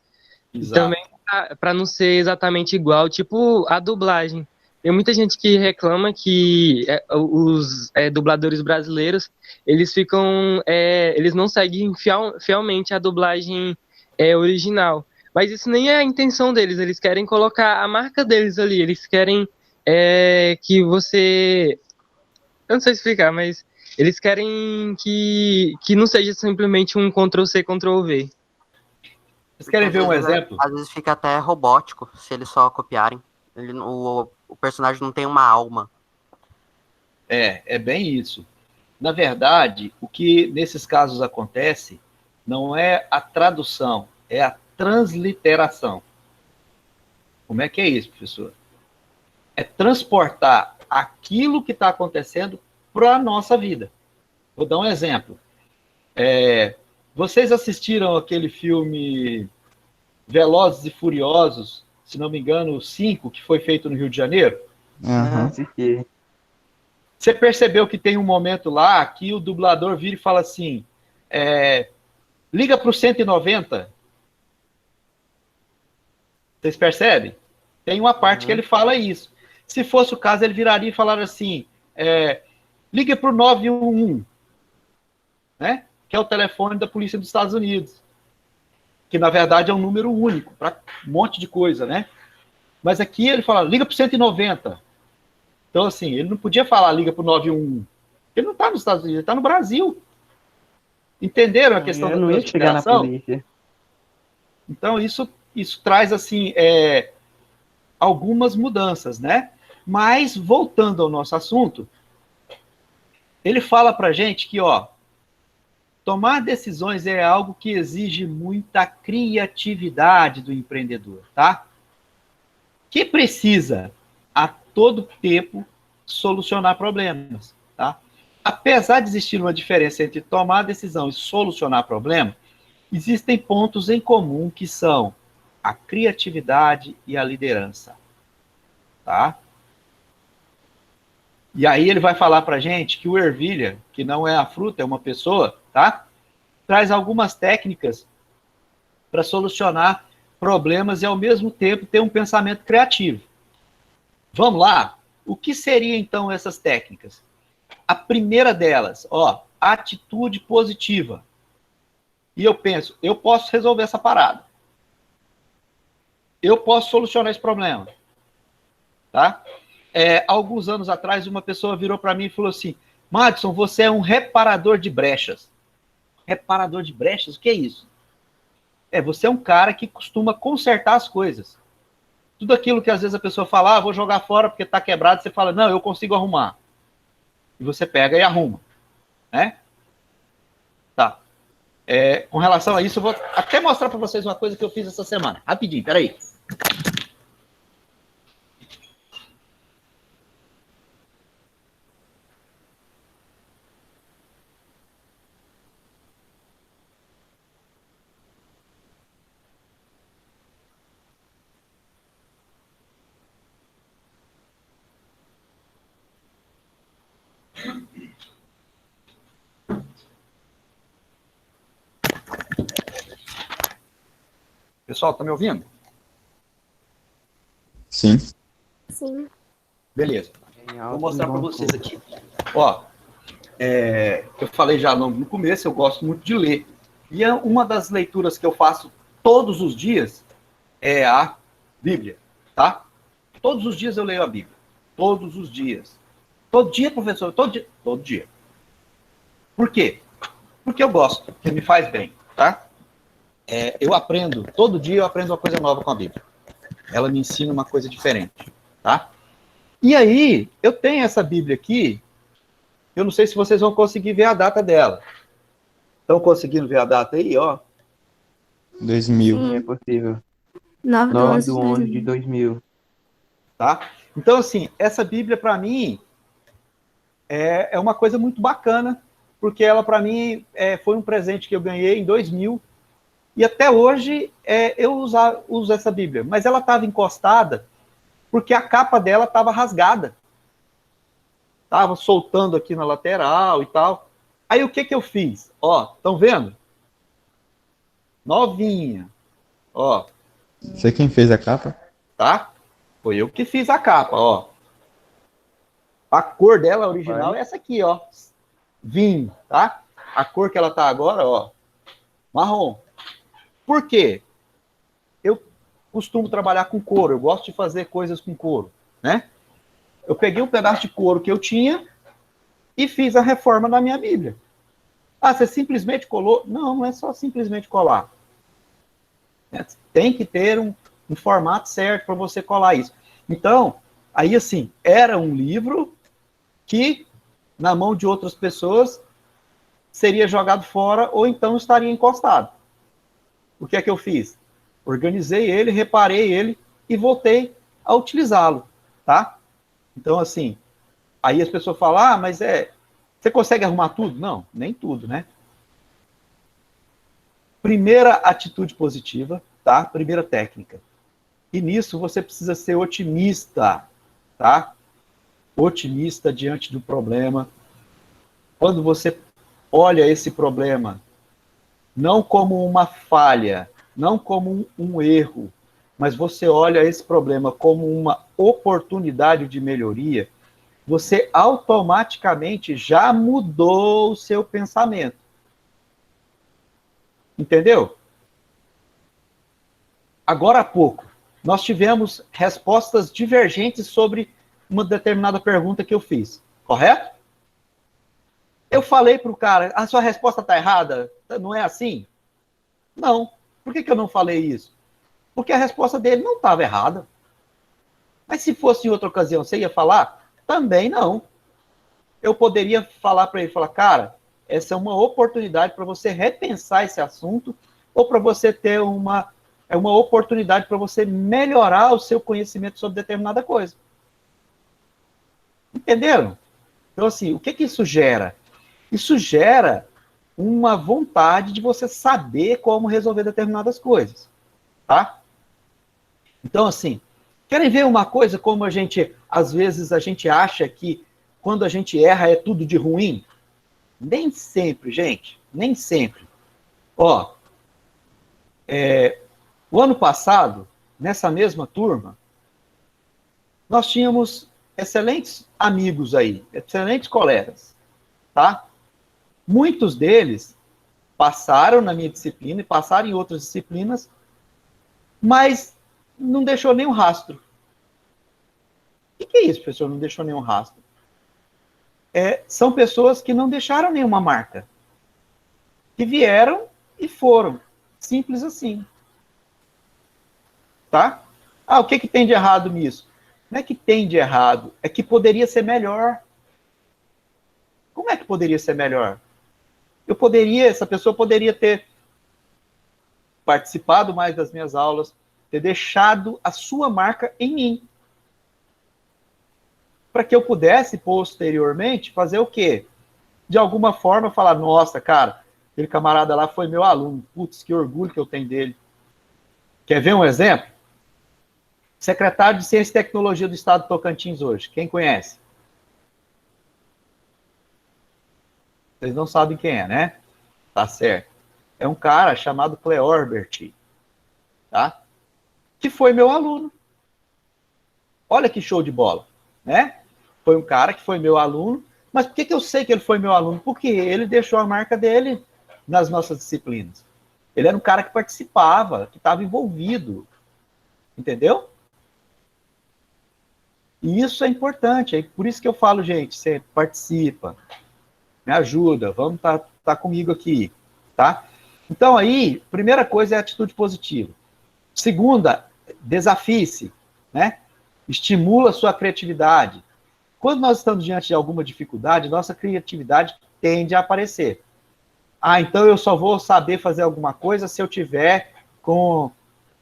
S1: Exato.
S5: E também para não ser exatamente igual, tipo a dublagem. Tem muita gente que reclama que os dubladores brasileiros, eles ficam, eles não seguem fielmente a dublagem original. Mas isso nem é a intenção deles, eles querem colocar a marca deles ali, eles querem que você... Eu não sei explicar, mas eles querem que não seja simplesmente um Ctrl-C, Ctrl-V.
S1: Vocês querem ver um exemplo?
S3: Às vezes fica até robótico, se eles só copiarem. O personagem não tem uma alma.
S1: É bem isso. Na verdade, o que nesses casos acontece não é a tradução, é a transliteração. Como é que é isso, professor? É transportar aquilo que está acontecendo para a nossa vida. Vou dar um exemplo. Vocês assistiram aquele filme Velozes e Furiosos, se não me engano, o 5, que foi feito no Rio de Janeiro?
S2: Assisti.
S1: Você percebeu que tem um momento lá que o dublador vira e fala assim, liga para o 190. Vocês percebem? Tem uma parte que ele fala isso. Se fosse o caso, ele viraria e falaria assim, liga para o 911, né? Que é o telefone da Polícia dos Estados Unidos. Que, na verdade, é um número único para um monte de coisa, né? Mas aqui ele fala, liga para o 190. Então, assim, ele não podia falar, liga para o 911. Ele não está nos Estados Unidos, ele está no Brasil. Entenderam a questão da
S2: não ia chegar na polícia.
S1: Então, isso traz, assim, algumas mudanças, né? Mas, voltando ao nosso assunto, ele fala para a gente que, tomar decisões é algo que exige muita criatividade do empreendedor, tá? Que precisa, a todo tempo, solucionar problemas, tá? Apesar de existir uma diferença entre tomar decisão e solucionar problema, existem pontos em comum que são a criatividade e a liderança, tá? E aí ele vai falar para a gente que o ervilha, que não é a fruta, é uma pessoa, tá? Traz algumas técnicas para solucionar problemas e, ao mesmo tempo, ter um pensamento criativo. Vamos lá? O que seriam, então, essas técnicas? A primeira delas, atitude positiva. E eu penso, eu posso resolver essa parada. Eu posso solucionar esse problema. Tá? Alguns anos atrás, uma pessoa virou para mim e falou assim, Madison, você é um reparador de brechas. Reparador de brechas? O que é isso? Você é um cara que costuma consertar as coisas. Tudo aquilo que às vezes a pessoa fala, vou jogar fora porque está quebrado, você fala, não, eu consigo arrumar. E você pega e arruma. Né? Tá. Com relação a isso, eu vou até mostrar para vocês uma coisa que eu fiz essa semana. Rapidinho, peraí. Pessoal, tá me ouvindo?
S9: Sim.
S7: Sim.
S1: Beleza. Vou mostrar para vocês aqui. Eu falei já no começo, eu gosto muito de ler. E uma das leituras que eu faço todos os dias é a Bíblia, tá? Todos os dias eu leio a Bíblia. Todos os dias. Todo dia, professor? Todo dia. Todo dia. Por quê? Porque eu gosto, porque me faz bem, tá? Eu aprendo, todo dia eu aprendo uma coisa nova com a Bíblia. Ela me ensina uma coisa diferente, tá? E aí, eu tenho essa Bíblia aqui, eu não sei se vocês vão conseguir ver a data dela. Estão conseguindo ver a data aí,
S9: 2000.
S2: Sim, é possível.
S7: 9
S2: de 11 de 2000.
S1: Tá? Então, assim, essa Bíblia, para mim, é uma coisa muito bacana, porque ela, para mim, foi um presente que eu ganhei em 2000, e até hoje eu uso essa Bíblia. Mas ela estava encostada porque a capa dela estava rasgada. Estava soltando aqui na lateral e tal. Aí o que eu fiz? Estão vendo? Novinha.
S9: Você quem fez a capa?
S1: Tá? Foi eu que fiz a capa, A cor dela original é essa aqui, vinho, tá? A cor que ela tá agora, marrom. Por quê? costumo trabalhar com couro, eu gosto de fazer coisas com couro, né? Eu peguei um pedaço de couro que eu tinha e fiz a reforma na minha Bíblia. Ah, você simplesmente colou? Não, não é só simplesmente colar. Tem que ter um formato certo para você colar isso. Então, aí assim, era um livro que, na mão de outras pessoas, seria jogado fora ou então estaria encostado. O que é que eu fiz? Organizei ele, reparei ele e voltei a utilizá-lo, tá? Então, assim, aí as pessoas falam, ah, mas você consegue arrumar tudo? Não, nem tudo, né? Primeira atitude positiva, tá? Primeira técnica. E nisso você precisa ser otimista, tá? Otimista diante do problema. Quando você olha esse problema não como uma falha, não como um erro, mas você olha esse problema como uma oportunidade de melhoria, você automaticamente já mudou o seu pensamento. Entendeu? Agora há pouco, nós tivemos respostas divergentes sobre uma determinada pergunta que eu fiz, correto? Eu falei para o cara, a sua resposta está errada, não é assim? Não. Por que eu não falei isso? Porque a resposta dele não estava errada. Mas se fosse em outra ocasião, você ia falar? Também não. Eu poderia falar para ele, falar, cara, essa é uma oportunidade para você repensar esse assunto ou para você ter uma oportunidade para você melhorar o seu conhecimento sobre determinada coisa. Entenderam? Então, assim, o que isso gera? Isso gera uma vontade de você saber como resolver determinadas coisas, tá? Então, assim, querem ver uma coisa como às vezes a gente acha que quando a gente erra é tudo de ruim? Nem sempre, gente, nem sempre. Ó, o ano passado, nessa mesma turma, nós tínhamos excelentes amigos aí, excelentes colegas, tá? Muitos deles passaram na minha disciplina e passaram em outras disciplinas, mas não deixou nenhum rastro. O que é isso, professor? Não deixou nenhum rastro. São pessoas que não deixaram nenhuma marca. Que vieram e foram. Simples assim. Tá? Ah, o que tem de errado nisso? Não é que tem de errado, é que poderia ser melhor. Como é que poderia ser melhor? Essa pessoa poderia ter participado mais das minhas aulas, ter deixado a sua marca em mim. Para que eu pudesse, posteriormente, fazer o quê? De alguma forma, falar, nossa, cara, aquele camarada lá foi meu aluno. Putz, que orgulho que eu tenho dele. Quer ver um exemplo? Secretário de Ciência e Tecnologia do Estado de Tocantins hoje. Quem conhece? Vocês não sabem quem é, né? Tá certo. É um cara chamado Cleorbert, tá? Que foi meu aluno. Olha que show de bola, né? Foi um cara que foi meu aluno, mas por que eu sei que ele foi meu aluno? Porque ele deixou a marca dele nas nossas disciplinas. Ele era um cara que participava, que estava envolvido, entendeu? E isso é importante, é por isso que eu falo, gente, você participa, me ajuda, vamos tá comigo aqui, tá? Então aí, primeira coisa é a atitude positiva. Segunda, desafie-se, né? Estimula a sua criatividade. Quando nós estamos diante de alguma dificuldade, nossa criatividade tende a aparecer. Ah, então eu só vou saber fazer alguma coisa se eu tiver com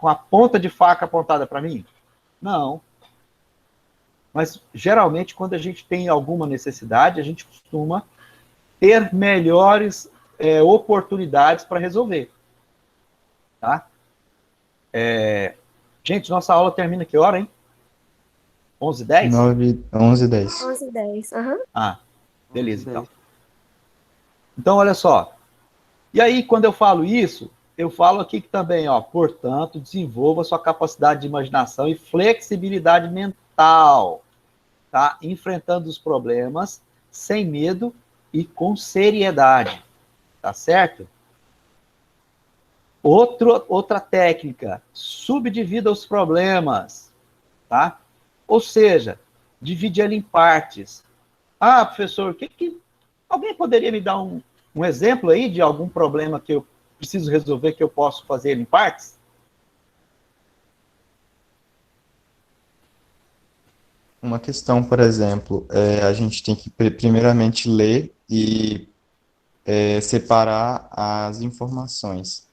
S1: a ponta de faca apontada para mim? Não. Mas, geralmente, quando a gente tem alguma necessidade, a gente costuma ter melhores oportunidades para resolver. Tá? Gente, nossa aula termina que hora, hein? 11h10?
S9: 11h10.
S7: 11h10, aham.
S1: Ah, beleza, então. Então, olha só. E aí, quando eu falo isso, eu falo aqui que também, ó, portanto, desenvolva sua capacidade de imaginação e flexibilidade mental, tá? Enfrentando os problemas sem medo e com seriedade, tá certo? Outra técnica, subdivida os problemas, tá? Ou seja, divide ele em partes. Ah, professor, alguém poderia me dar um exemplo aí de algum problema que eu preciso resolver que eu posso fazer ele em partes?
S9: Uma questão, por exemplo, a gente tem que primeiramente ler e separar as informações.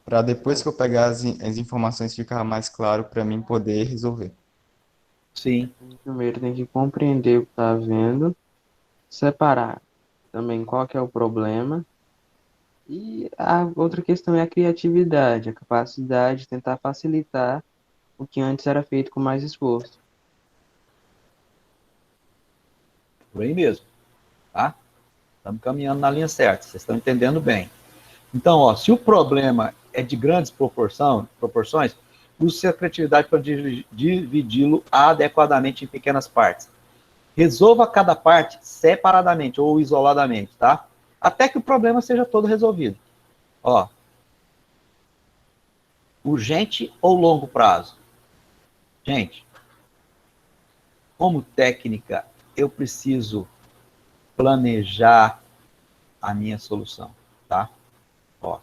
S9: Para depois que eu pegar as informações ficar mais claro para mim poder resolver.
S1: Sim.
S2: Primeiro tem que compreender o que está vendo, separar também qual que é o problema. E a outra questão é a criatividade, a capacidade de tentar facilitar o que antes era feito com mais esforço.
S1: Por aí mesmo, tá? Estamos caminhando na linha certa, vocês estão entendendo bem. Então, ó, se o problema é de grandes proporções, use a criatividade para dividi-lo adequadamente em pequenas partes. Resolva cada parte separadamente ou isoladamente, tá? Até que o problema seja todo resolvido. Ó, urgente ou longo prazo? Gente, como técnica, eu preciso planejar a minha solução, tá? Ó,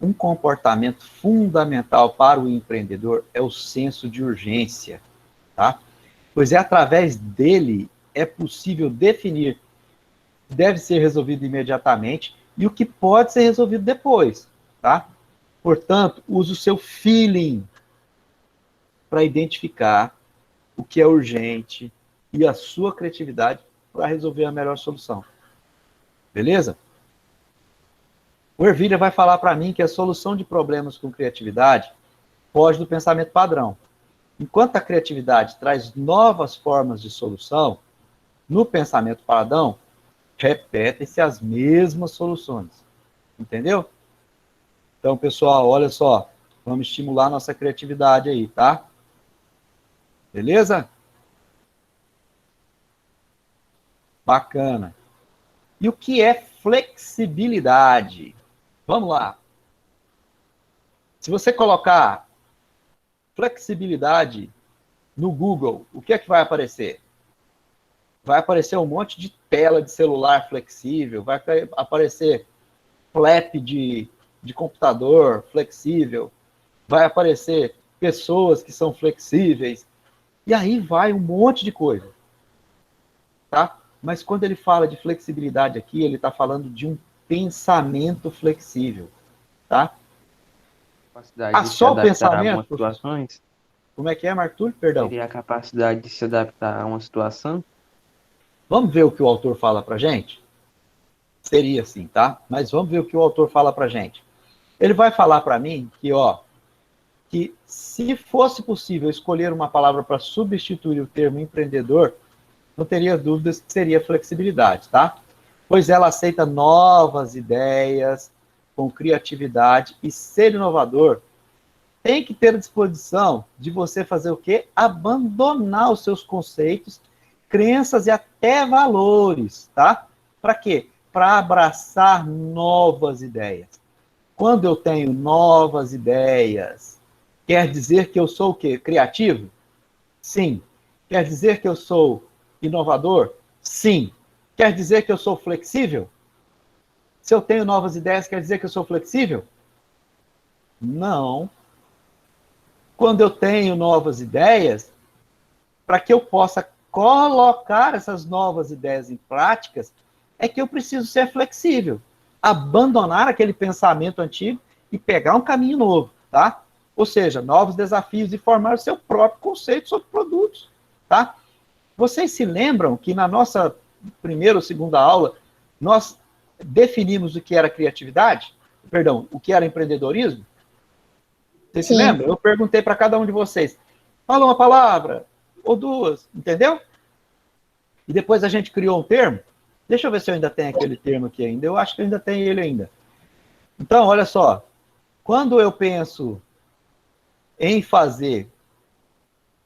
S1: um comportamento fundamental para o empreendedor é o senso de urgência, tá? Pois é através dele é possível definir o que deve ser resolvido imediatamente e o que pode ser resolvido depois, tá? Portanto, use o seu feeling para identificar o que é urgente e a sua criatividade para resolver a melhor solução. Beleza? O Ervilha vai falar para mim que a solução de problemas com criatividade foge do pensamento padrão. Enquanto a criatividade traz novas formas de solução, no pensamento padrão, repetem-se as mesmas soluções. Entendeu? Então, pessoal, olha só, vamos estimular nossa criatividade aí, tá? Beleza? Bacana. E o que é flexibilidade? Vamos lá. Se você colocar flexibilidade no Google, o que é que vai aparecer? Vai aparecer um monte de tela de celular flexível, vai aparecer flap de computador flexível, vai aparecer pessoas que são flexíveis, e aí vai um monte de coisa, tá? Mas quando ele fala de flexibilidade aqui, ele está falando de um pensamento flexível, tá?
S2: Capacidade de se
S1: Só o
S2: adaptar a
S1: pensamento?
S2: algumas situações?
S1: Como é que é, Marco Túlio? Perdão.
S2: Teria a capacidade de se adaptar a uma situação?
S1: Vamos ver o que o autor fala pra gente? Seria assim, tá? Mas vamos ver o que o autor fala pra gente. Ele vai falar para mim que, ó, que se fosse possível escolher uma palavra para substituir o termo empreendedor, não teria dúvidas que seria flexibilidade, tá? Pois ela aceita novas ideias com criatividade e ser inovador tem que ter a disposição de você fazer o quê? Abandonar os seus conceitos, crenças e até valores, tá? Para quê? Para abraçar novas ideias. Quando eu tenho novas ideias, quer dizer que eu sou o quê? Criativo? Sim. Quer dizer que eu sou inovador? Sim. Quer dizer que eu sou flexível? Se eu tenho novas ideias, quer dizer que eu sou flexível? Não. Quando eu tenho novas ideias, para que eu possa colocar essas novas ideias em práticas, é que eu preciso ser flexível. Abandonar aquele pensamento antigo e pegar um caminho novo, tá? Ou seja, novos desafios e formar o seu próprio conceito sobre produtos, tá? Vocês se lembram que na nossa primeira ou segunda aula, nós definimos o que era criatividade? Perdão, o que era empreendedorismo? Vocês se lembram? Eu perguntei para cada um de vocês, fala uma palavra ou duas, entendeu? E depois a gente criou um termo. Deixa eu ver se eu ainda tenho aquele termo aqui ainda. Eu acho que eu ainda tenho ele ainda. Então, olha só. Quando eu penso em fazer...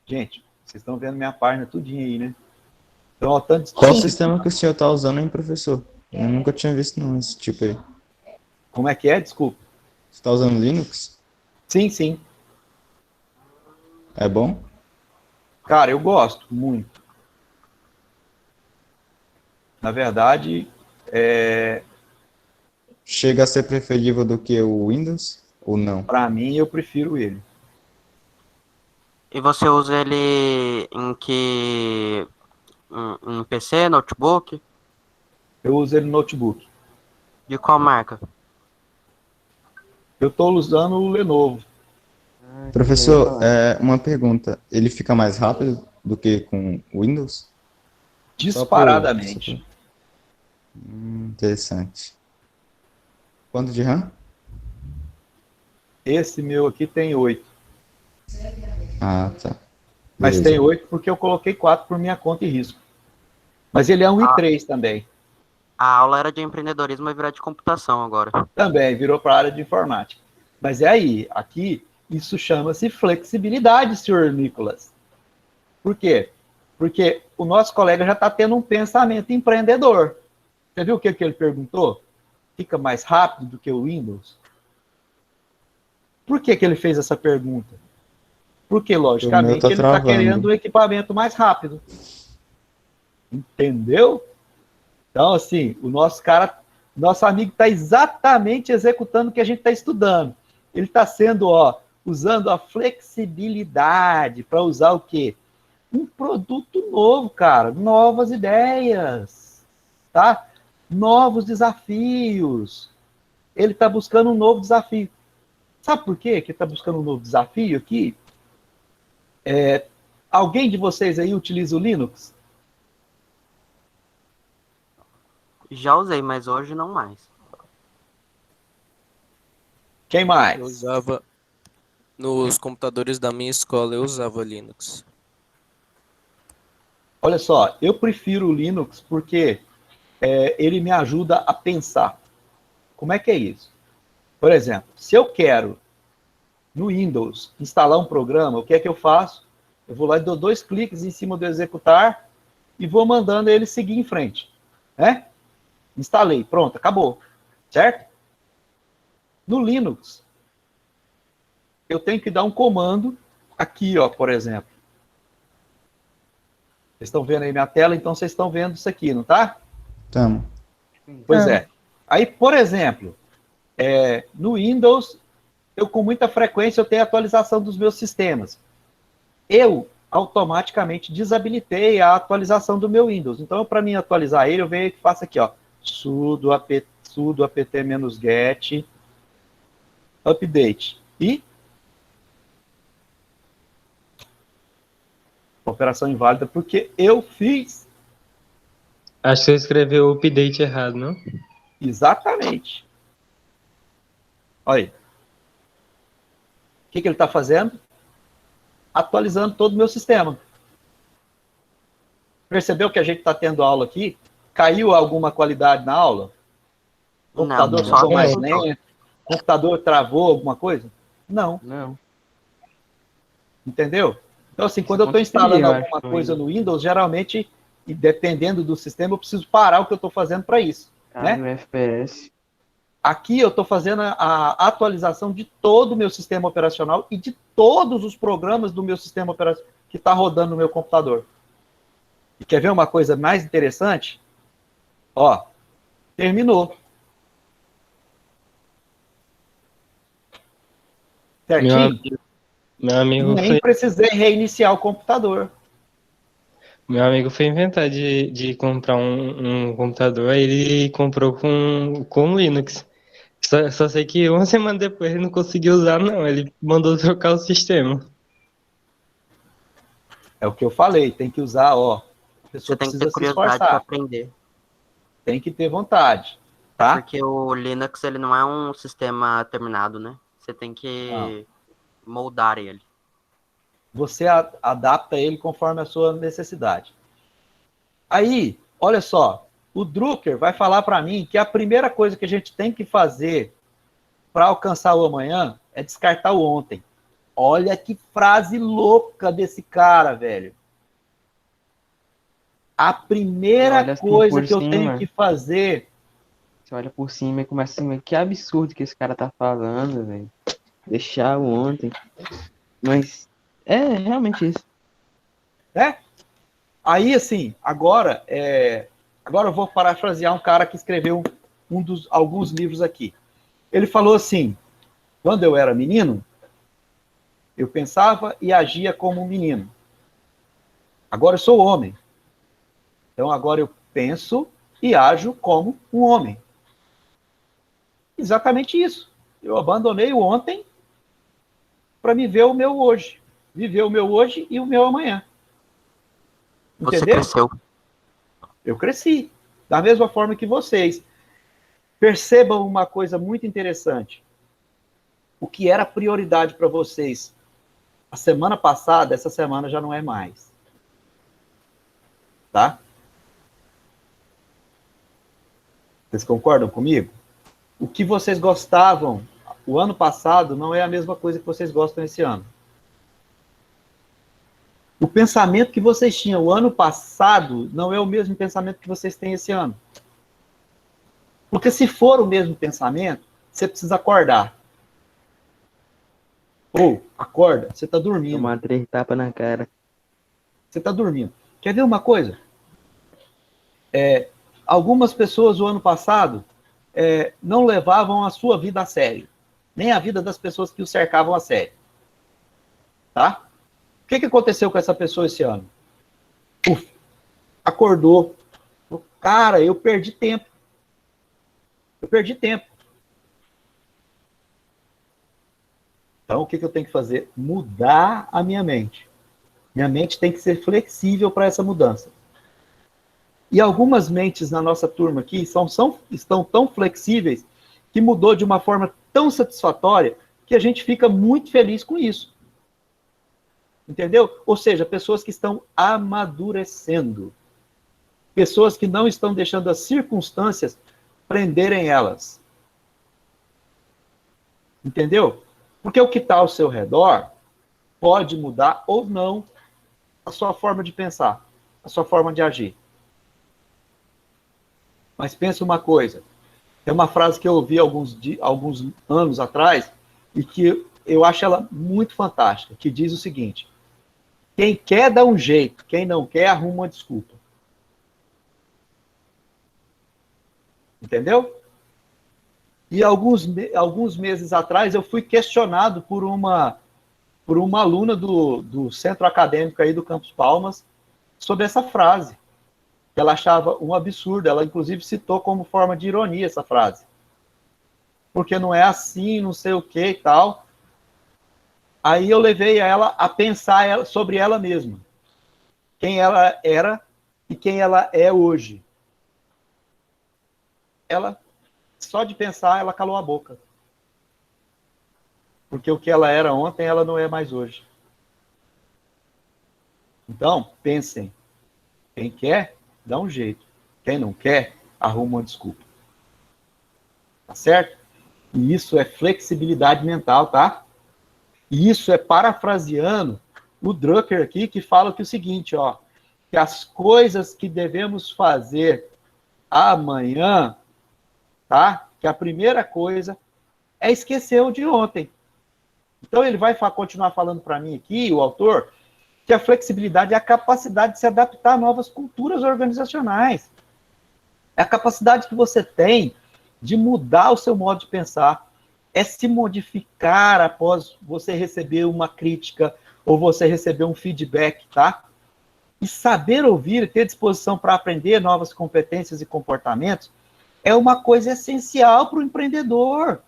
S1: Gente, vocês estão vendo minha página tudinho aí, né? Então, ó, tanto...
S9: Qual o sistema que o senhor está usando, hein, professor? Eu nunca tinha visto não, esse tipo aí.
S1: Como é que é? Desculpa.
S9: Você está usando Linux?
S1: Sim, sim.
S9: É bom?
S1: Cara, eu gosto muito. Na verdade,
S9: Chega a ser preferível do que o Windows ou não?
S1: para mim, eu prefiro ele.
S3: E você usa ele em que... Em PC, notebook?
S1: Eu uso ele no notebook.
S3: De qual marca?
S1: Eu estou usando o Lenovo.
S9: Professor, uma pergunta. Ele fica mais rápido do que com Windows?
S1: Disparadamente.
S9: Interessante. Quanto de RAM?
S1: Esse meu aqui tem 8.
S9: Ah, tá.
S1: Mas
S9: Beleza.
S1: tem 8 porque eu coloquei 4 por minha conta e risco. Mas ele é um i3 também.
S3: A aula era de empreendedorismo, vai virar de computação agora.
S1: Também virou para a área de informática. Mas é aí, aqui, isso chama-se flexibilidade, senhor Nicolas. Por quê? Porque o nosso colega já está tendo um pensamento empreendedor. Você viu o que ele perguntou? Fica mais rápido do que o Windows? Por que ele fez essa pergunta? Porque, logicamente, ele está querendo um equipamento mais rápido. Entendeu? Então, assim, o nosso amigo está exatamente executando o que a gente está estudando. Ele está sendo, usando a flexibilidade para usar o quê? Um produto novo, cara. Novas ideias, tá? Novos desafios. Ele está buscando um novo desafio. Sabe por quê que ele está buscando um novo desafio aqui? Alguém de vocês aí utiliza o Linux?
S3: Já usei, mas hoje não mais.
S1: Quem mais?
S4: Eu usava... Nos computadores da minha escola, eu usava Linux.
S1: Olha só, eu prefiro o Linux porque ele me ajuda a pensar. Como é que é isso? Por exemplo, se eu quero, no Windows, instalar um programa, o que é que eu faço? Eu vou lá e dou 2 cliques em cima do executar e vou mandando ele seguir em frente. Né? Instalei, pronto, acabou. Certo? No Linux, eu tenho que dar um comando aqui, por exemplo. Vocês estão vendo aí minha tela, então vocês estão vendo isso aqui, não tá?
S9: Estamos.
S1: Pois é. Aí, por exemplo, no Windows, eu com muita frequência eu tenho atualização dos meus sistemas. Eu automaticamente desabilitei a atualização do meu Windows. Então, para mim atualizar ele, eu venho e faço aqui, sudo apt-get update. E operação inválida, porque eu fiz.
S5: Acho que você escreveu o update errado, não?
S1: Exatamente. Olha aí. O que ele está fazendo? Atualizando todo o meu sistema. Percebeu que a gente está tendo aula aqui? Caiu alguma qualidade na aula? O computador ficou mais lento? O computador travou alguma coisa? Não. Entendeu? Então, assim, quando eu estou instalando alguma coisa no Windows, geralmente, e dependendo do sistema, eu preciso parar o que eu estou fazendo para isso. Né?
S2: No FPS.
S1: Aqui eu estou fazendo a atualização de todo o meu sistema operacional e de todos os programas do meu sistema operacional que está rodando no meu computador. E quer ver uma coisa mais interessante? Terminou. Certinho?
S5: Meu amigo
S1: Nem precisei reiniciar o computador.
S5: Meu amigo foi inventar de comprar um computador, aí ele comprou com Linux. Só sei que uma semana depois ele não conseguiu usar, não. Ele mandou trocar o sistema.
S1: É o que eu falei, tem que usar, a pessoa
S3: Você tem que
S1: precisa
S3: ter
S1: se
S3: curiosidade
S1: esforçar.
S3: para aprender.
S1: Tem que ter vontade, tá?
S3: Porque o Linux, ele não é um sistema terminado, né? Você tem que moldar ele.
S1: Você adapta ele conforme a sua necessidade. Aí, olha só, o Drucker vai falar para mim que a primeira coisa que a gente tem que fazer para alcançar o amanhã é descartar o ontem. Olha que frase louca desse cara, velho. A primeira coisa que eu tenho que fazer
S2: Você olha por cima e começa assim, que absurdo que esse cara tá falando, velho. Deixar o ontem. Mas é realmente isso.
S1: Aí, assim, agora eu vou parafrasear um cara que escreveu alguns livros aqui. Ele falou assim: quando eu era menino, eu pensava e agia como um menino. Agora eu sou homem. Então agora eu penso e ajo como um homem. Exatamente isso. Eu abandonei o ontem para viver o meu hoje. Viver o meu hoje e o meu amanhã.
S3: Você
S1: Entendeu?
S3: cresceu.
S1: Eu cresci. Da mesma forma que vocês. Percebam uma coisa muito interessante. O que era prioridade para vocês a semana passada, essa semana já não é mais. Tá? Vocês concordam comigo? O que vocês gostavam o ano passado não é a mesma coisa que vocês gostam esse ano. O pensamento que vocês tinham o ano passado não é o mesmo pensamento que vocês têm esse ano. Porque se for o mesmo pensamento, você precisa acordar. Ou, acorda, você está dormindo.
S2: Tomar 3 tapas na cara.
S1: Você está dormindo. Quer ver uma coisa? Algumas pessoas, o ano passado, não levavam a sua vida a sério. Nem a vida das pessoas que o cercavam a sério. Tá? O que aconteceu com essa pessoa esse ano? Acordou. Cara, eu perdi tempo. Eu perdi tempo. Então, o que eu tenho que fazer? Mudar a minha mente. Minha mente tem que ser flexível para essa mudança. E algumas mentes na nossa turma aqui estão tão flexíveis que mudou de uma forma tão satisfatória que a gente fica muito feliz com isso. Entendeu? Ou seja, pessoas que estão amadurecendo. Pessoas que não estão deixando as circunstâncias prenderem elas. Entendeu? Porque o que está ao seu redor pode mudar ou não a sua forma de pensar, a sua forma de agir. Mas pensa uma coisa. Tem uma frase que eu ouvi alguns anos atrás e que eu acho ela muito fantástica, que diz o seguinte: quem quer dá um jeito, quem não quer arruma uma desculpa. Entendeu? E alguns meses atrás eu fui questionado por uma aluna do centro acadêmico aí do Campus Palmas sobre essa frase. Ela achava um absurdo, ela inclusive citou como forma de ironia essa frase. Porque não é assim, não sei o que e tal. Aí eu levei ela a pensar sobre ela mesma. Quem ela era e quem ela é hoje. Ela, só de pensar, ela calou a boca. Porque o que ela era ontem, ela não é mais hoje. Então, pensem. Quem quer, dá um jeito. Quem não quer, arruma uma desculpa. Tá certo? E isso é flexibilidade mental, tá? E isso é parafraseando o Drucker aqui, que fala que o seguinte, ó, que as coisas que devemos fazer amanhã, tá? Que a primeira coisa é esquecer o de ontem. Então ele vai continuar falando para mim aqui, o autor, que a flexibilidade é a capacidade de se adaptar a novas culturas organizacionais. É a capacidade que você tem de mudar o seu modo de pensar, é se modificar após você receber uma crítica ou você receber um feedback, tá? E saber ouvir e ter disposição para aprender novas competências e comportamentos é uma coisa essencial para o empreendedor.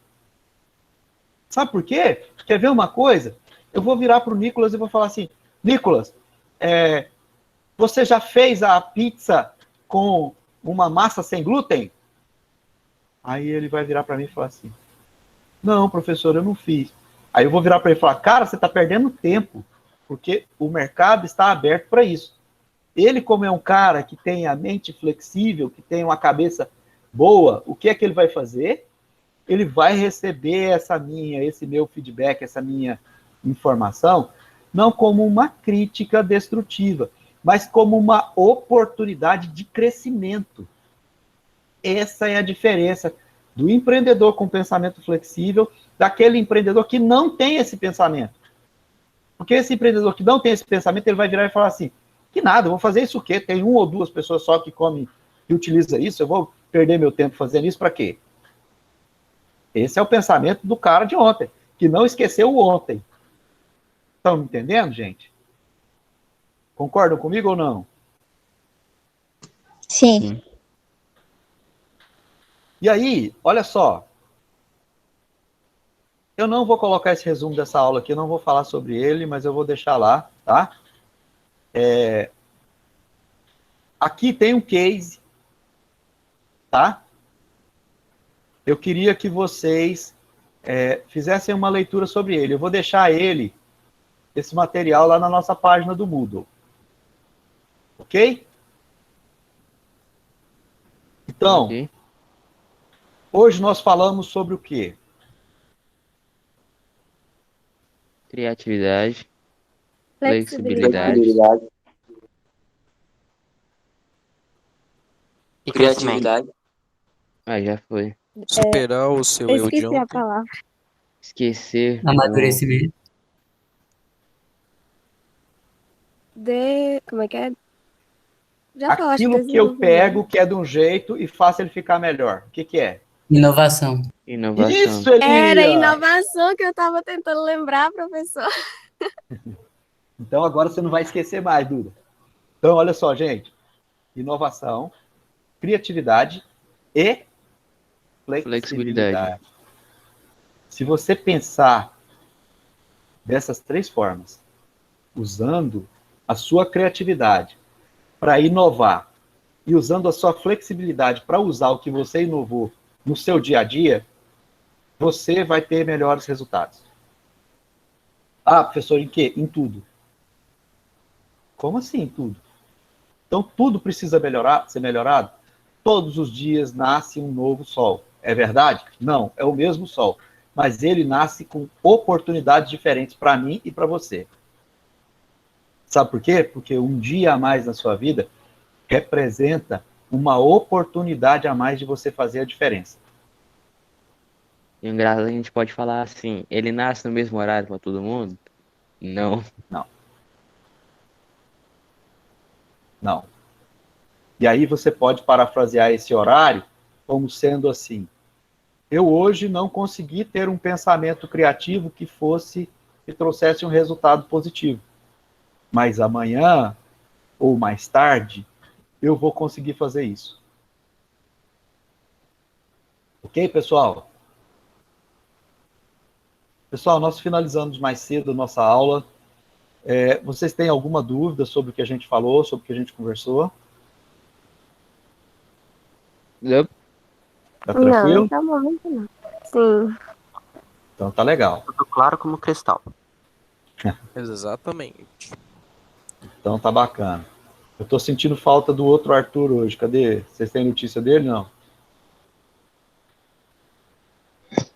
S1: Sabe por quê? Quer ver uma coisa? Eu vou virar para o Nicolas e vou falar assim: Nicolas, você já fez a pizza com uma massa sem glúten? Aí ele vai virar para mim e falar assim: não, professor, eu não fiz. Aí eu vou virar para ele e falar: cara, você está perdendo tempo, porque o mercado está aberto para isso. Ele, como é um cara que tem a mente flexível, que tem uma cabeça boa, o que é que ele vai fazer? Ele vai receber esse meu feedback, essa minha informação, não como uma crítica destrutiva, mas como uma oportunidade de crescimento. Essa é a diferença do empreendedor com pensamento flexível daquele empreendedor que não tem esse pensamento. Porque esse empreendedor que não tem esse pensamento, ele vai virar e falar assim, que nada, eu vou fazer isso o quê? Tem 1 ou 2 pessoas só que comem e utiliza isso, eu vou perder meu tempo fazendo isso para quê? Esse é o pensamento do cara de ontem, que não esqueceu o ontem. Estão me entendendo, gente? Concordam comigo ou não?
S10: Sim.
S1: E aí, olha só. Eu não vou colocar esse resumo dessa aula aqui, não vou falar sobre ele, mas eu vou deixar lá, tá? Aqui tem um case, tá? Eu queria que vocês fizessem uma leitura sobre ele. Eu vou deixar esse material lá na nossa página do Moodle. Ok? Então,
S2: Ok.
S1: hoje nós falamos sobre o quê?
S2: Criatividade,
S7: Flexibilidade.
S2: flexibilidade,
S3: E crescimento.
S2: já foi.
S4: Superar o seu
S7: Eu
S4: eu de
S7: esqueci a
S4: ontem.
S7: palavra.
S2: Esquecer
S11: Amadurecimento.
S7: Como é que é? Já falaste
S1: Aquilo que eu
S7: desenvolvimento.
S1: pego que é de um jeito e faço ele ficar melhor. O que que é?
S11: Inovação.
S2: inovação.
S1: Isso, Elia!
S7: Era inovação que eu estava tentando lembrar, professor.
S1: Então agora você não vai esquecer mais, Duda. Então, olha só, gente. Inovação, criatividade e flexibilidade. Se você pensar dessas 3 formas, usando a sua criatividade para inovar e usando a sua flexibilidade para usar o que você inovou no seu dia a dia, você vai ter melhores resultados. Ah, professor, em quê? Em tudo. Como assim, em tudo? Então, tudo precisa ser melhorado? Todos os dias nasce um novo sol. É verdade? Não, é o mesmo sol. Mas ele nasce com oportunidades diferentes para mim e para você. Sabe por quê? Porque um dia a mais na sua vida representa uma oportunidade a mais de você fazer a diferença.
S2: E o engraçado é que a gente pode falar assim, ele nasce no mesmo horário para todo mundo? Não.
S1: Não. E aí você pode parafrasear esse horário como sendo assim: eu hoje não consegui ter um pensamento criativo que trouxesse um resultado positivo. Mas amanhã, ou mais tarde, eu vou conseguir fazer isso. Ok, pessoal? Pessoal, nós finalizamos mais cedo a nossa aula. Vocês têm alguma dúvida sobre o que a gente falou, sobre o que a gente conversou?
S2: Não.
S1: Tá tranquilo?
S7: Não, tá muito não. Sim.
S1: Então tá legal.
S3: Tudo claro como cristal.
S4: Exatamente.
S1: Então tá bacana. Eu tô sentindo falta do outro Arthur hoje. Cadê? Vocês têm notícia dele? Não?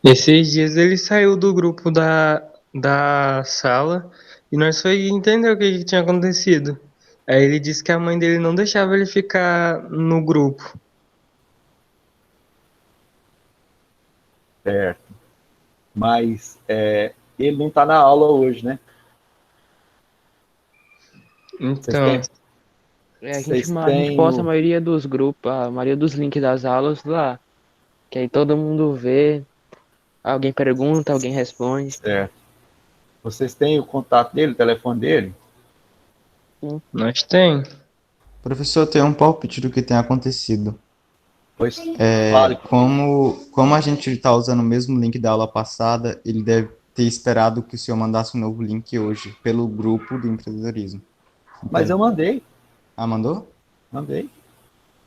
S5: Esses dias ele saiu do grupo da sala e nós foi entender o que tinha acontecido. Aí ele disse que a mãe dele não deixava ele ficar no grupo.
S1: Certo. Mas ele não tá na aula hoje, né?
S5: Então,
S2: A gente posta a maioria dos grupos, a maioria dos links das aulas lá. Que aí todo mundo vê, alguém pergunta, alguém responde.
S1: Certo. Vocês têm o contato dele, o telefone dele?
S5: nós tem.
S9: Professor, tem um palpite do que tem acontecido.
S1: Pois, fale.
S9: Como a gente está usando o mesmo link da aula passada, ele deve ter esperado que o senhor mandasse um novo link hoje, pelo grupo do empreendedorismo.
S1: Mas eu mandei.
S9: Ah, mandou?
S1: Mandei.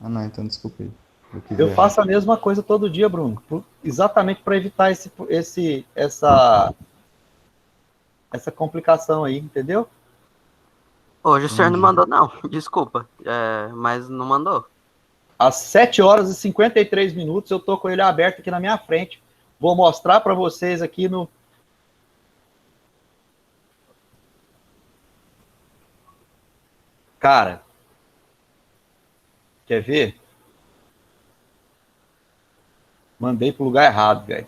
S9: Ah, não, então desculpe aí.
S1: Eu faço a mesma coisa todo dia, Bruno. Exatamente para evitar essa complicação aí, entendeu?
S3: Hoje o senhor não mandou, não. Desculpa. Mas não mandou.
S1: Às 7 horas e 53 minutos, eu tô com ele aberto aqui na minha frente. Vou mostrar para vocês aqui no... Cara, quer ver? Mandei pro lugar errado, velho.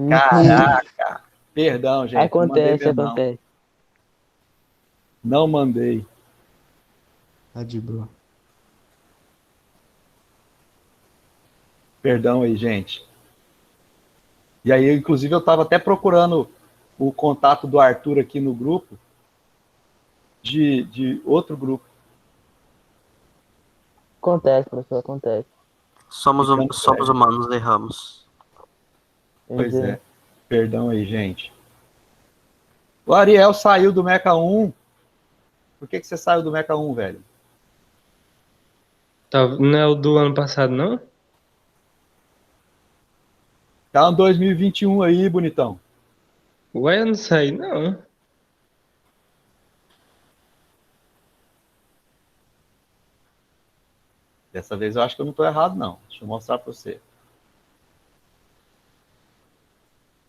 S1: Caraca! Perdão, gente.
S2: Acontece,
S1: não mandei mesmo,
S2: acontece.
S1: Não mandei.
S9: Tá de boa.
S1: Perdão aí, gente. E aí, inclusive, eu estava até procurando o contato do Arthur aqui no grupo, de outro grupo.
S2: Acontece, professor, acontece.
S3: Somos humanos, erramos.
S1: Pois é. Perdão aí, gente. O Ariel saiu do Mecha 1. Por que você saiu do Mecha 1, velho?
S5: Não é o do ano passado, não?
S1: Tá em 2021 aí, bonitão.
S5: Ué, eu não saí, não.
S1: Dessa vez eu acho que eu não estou errado, não. Deixa eu mostrar para você.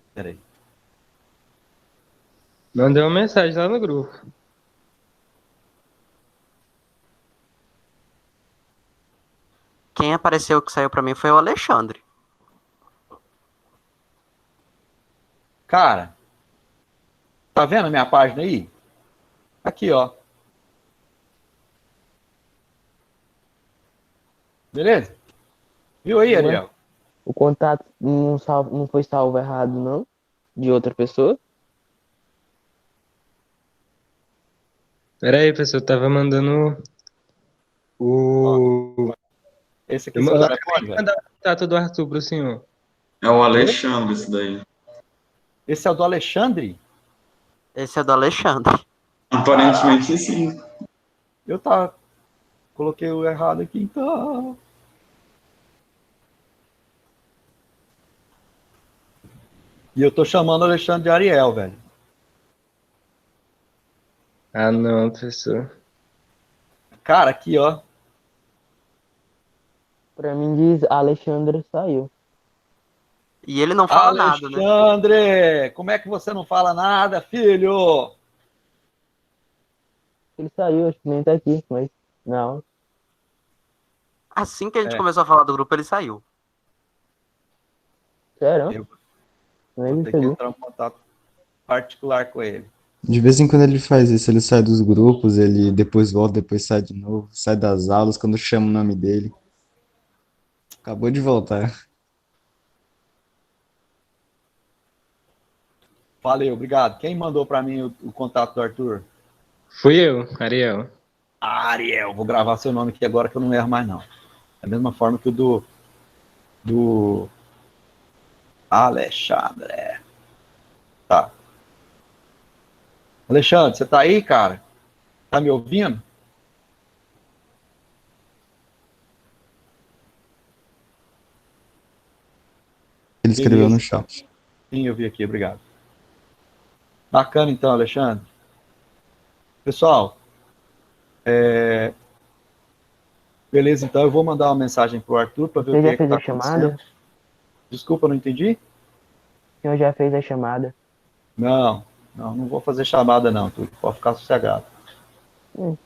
S1: Espera aí.
S5: Mandei uma mensagem lá no grupo.
S3: Quem apareceu que saiu pra mim foi o Alexandre.
S1: Cara, tá vendo a minha página aí? Aqui, ó. Beleza? Viu aí, Ariel?
S2: O contato não foi salvo errado, não? De outra pessoa?
S5: Pera aí, pessoal, eu tava mandando o...
S1: Esse aqui é o seu telefone, velho?
S5: Mandar o contato do Arthur pro senhor.
S10: É o Alexandre, esse daí.
S1: Esse é o do Alexandre?
S3: Esse é do Alexandre.
S10: Aparentemente, sim.
S1: Eu coloquei o errado aqui, então. E eu tô chamando o Alexandre de Ariel, velho.
S5: Ah, não, professor.
S1: Cara, aqui, ó.
S2: Pra mim diz Alexandre saiu.
S3: E ele não fala nada, né?
S1: Alexandre, como é que você não fala nada, filho?
S2: Ele saiu, acho que nem tá aqui, mas não.
S3: Assim que a gente começou a falar do grupo, ele saiu.
S2: Sério?
S1: Vou ter que entrar em contato particular com ele.
S9: De vez em quando ele faz isso, ele sai dos grupos, ele depois volta, depois sai de novo, sai das aulas quando chama o nome dele. Acabou de voltar.
S1: Valeu, obrigado. Quem mandou para mim o contato do Arthur?
S5: Fui eu, Ariel.
S1: Ariel, vou gravar seu nome aqui agora que eu não erro mais, não. Da mesma forma que o do Alexandre. Tá. Alexandre, você tá aí, cara? Tá me ouvindo?
S9: Ele escreveu no chat.
S1: Sim, eu vi aqui, obrigado. Bacana então, Alexandre. Pessoal, beleza, então eu vou mandar uma mensagem pro Arthur para ver o que é que tá acontecendo. Desculpa, não entendi?
S2: O senhor já fez a chamada?
S1: Não vou fazer chamada não, Arthur. Pode ficar sossegado.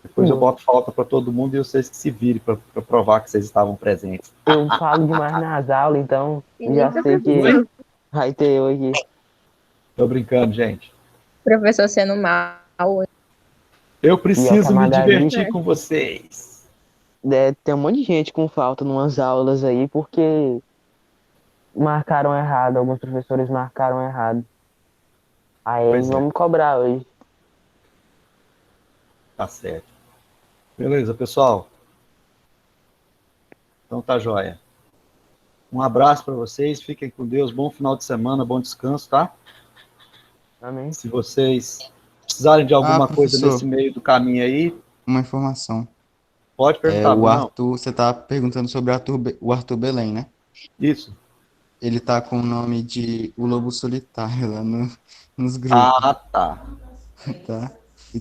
S1: Depois eu boto falta para todo mundo e vocês que se virem para provar que vocês estavam presentes.
S2: Eu falo demais nas aulas, então já sei que vai ter eu aqui.
S1: Tô brincando, gente.
S11: Professor sendo mal.
S1: Eu preciso me divertir com vocês.
S2: Tem um monte de gente com falta numas aulas aí, porque marcaram errado, alguns professores marcaram errado. Aí eles vão me cobrar hoje.
S1: Tá certo. Beleza, pessoal. Então tá joia. Um abraço para vocês, fiquem com Deus, bom final de semana, bom descanso, tá?
S2: Amém.
S1: Se vocês precisarem de alguma coisa nesse meio do caminho aí...
S9: Uma informação.
S1: Pode perguntar,
S9: o Arthur, você tá perguntando sobre o Arthur Belém, né?
S1: Isso.
S9: Ele tá com o nome de O Lobo Solitário lá nos grupos.
S1: Ah, tá.
S9: Tá?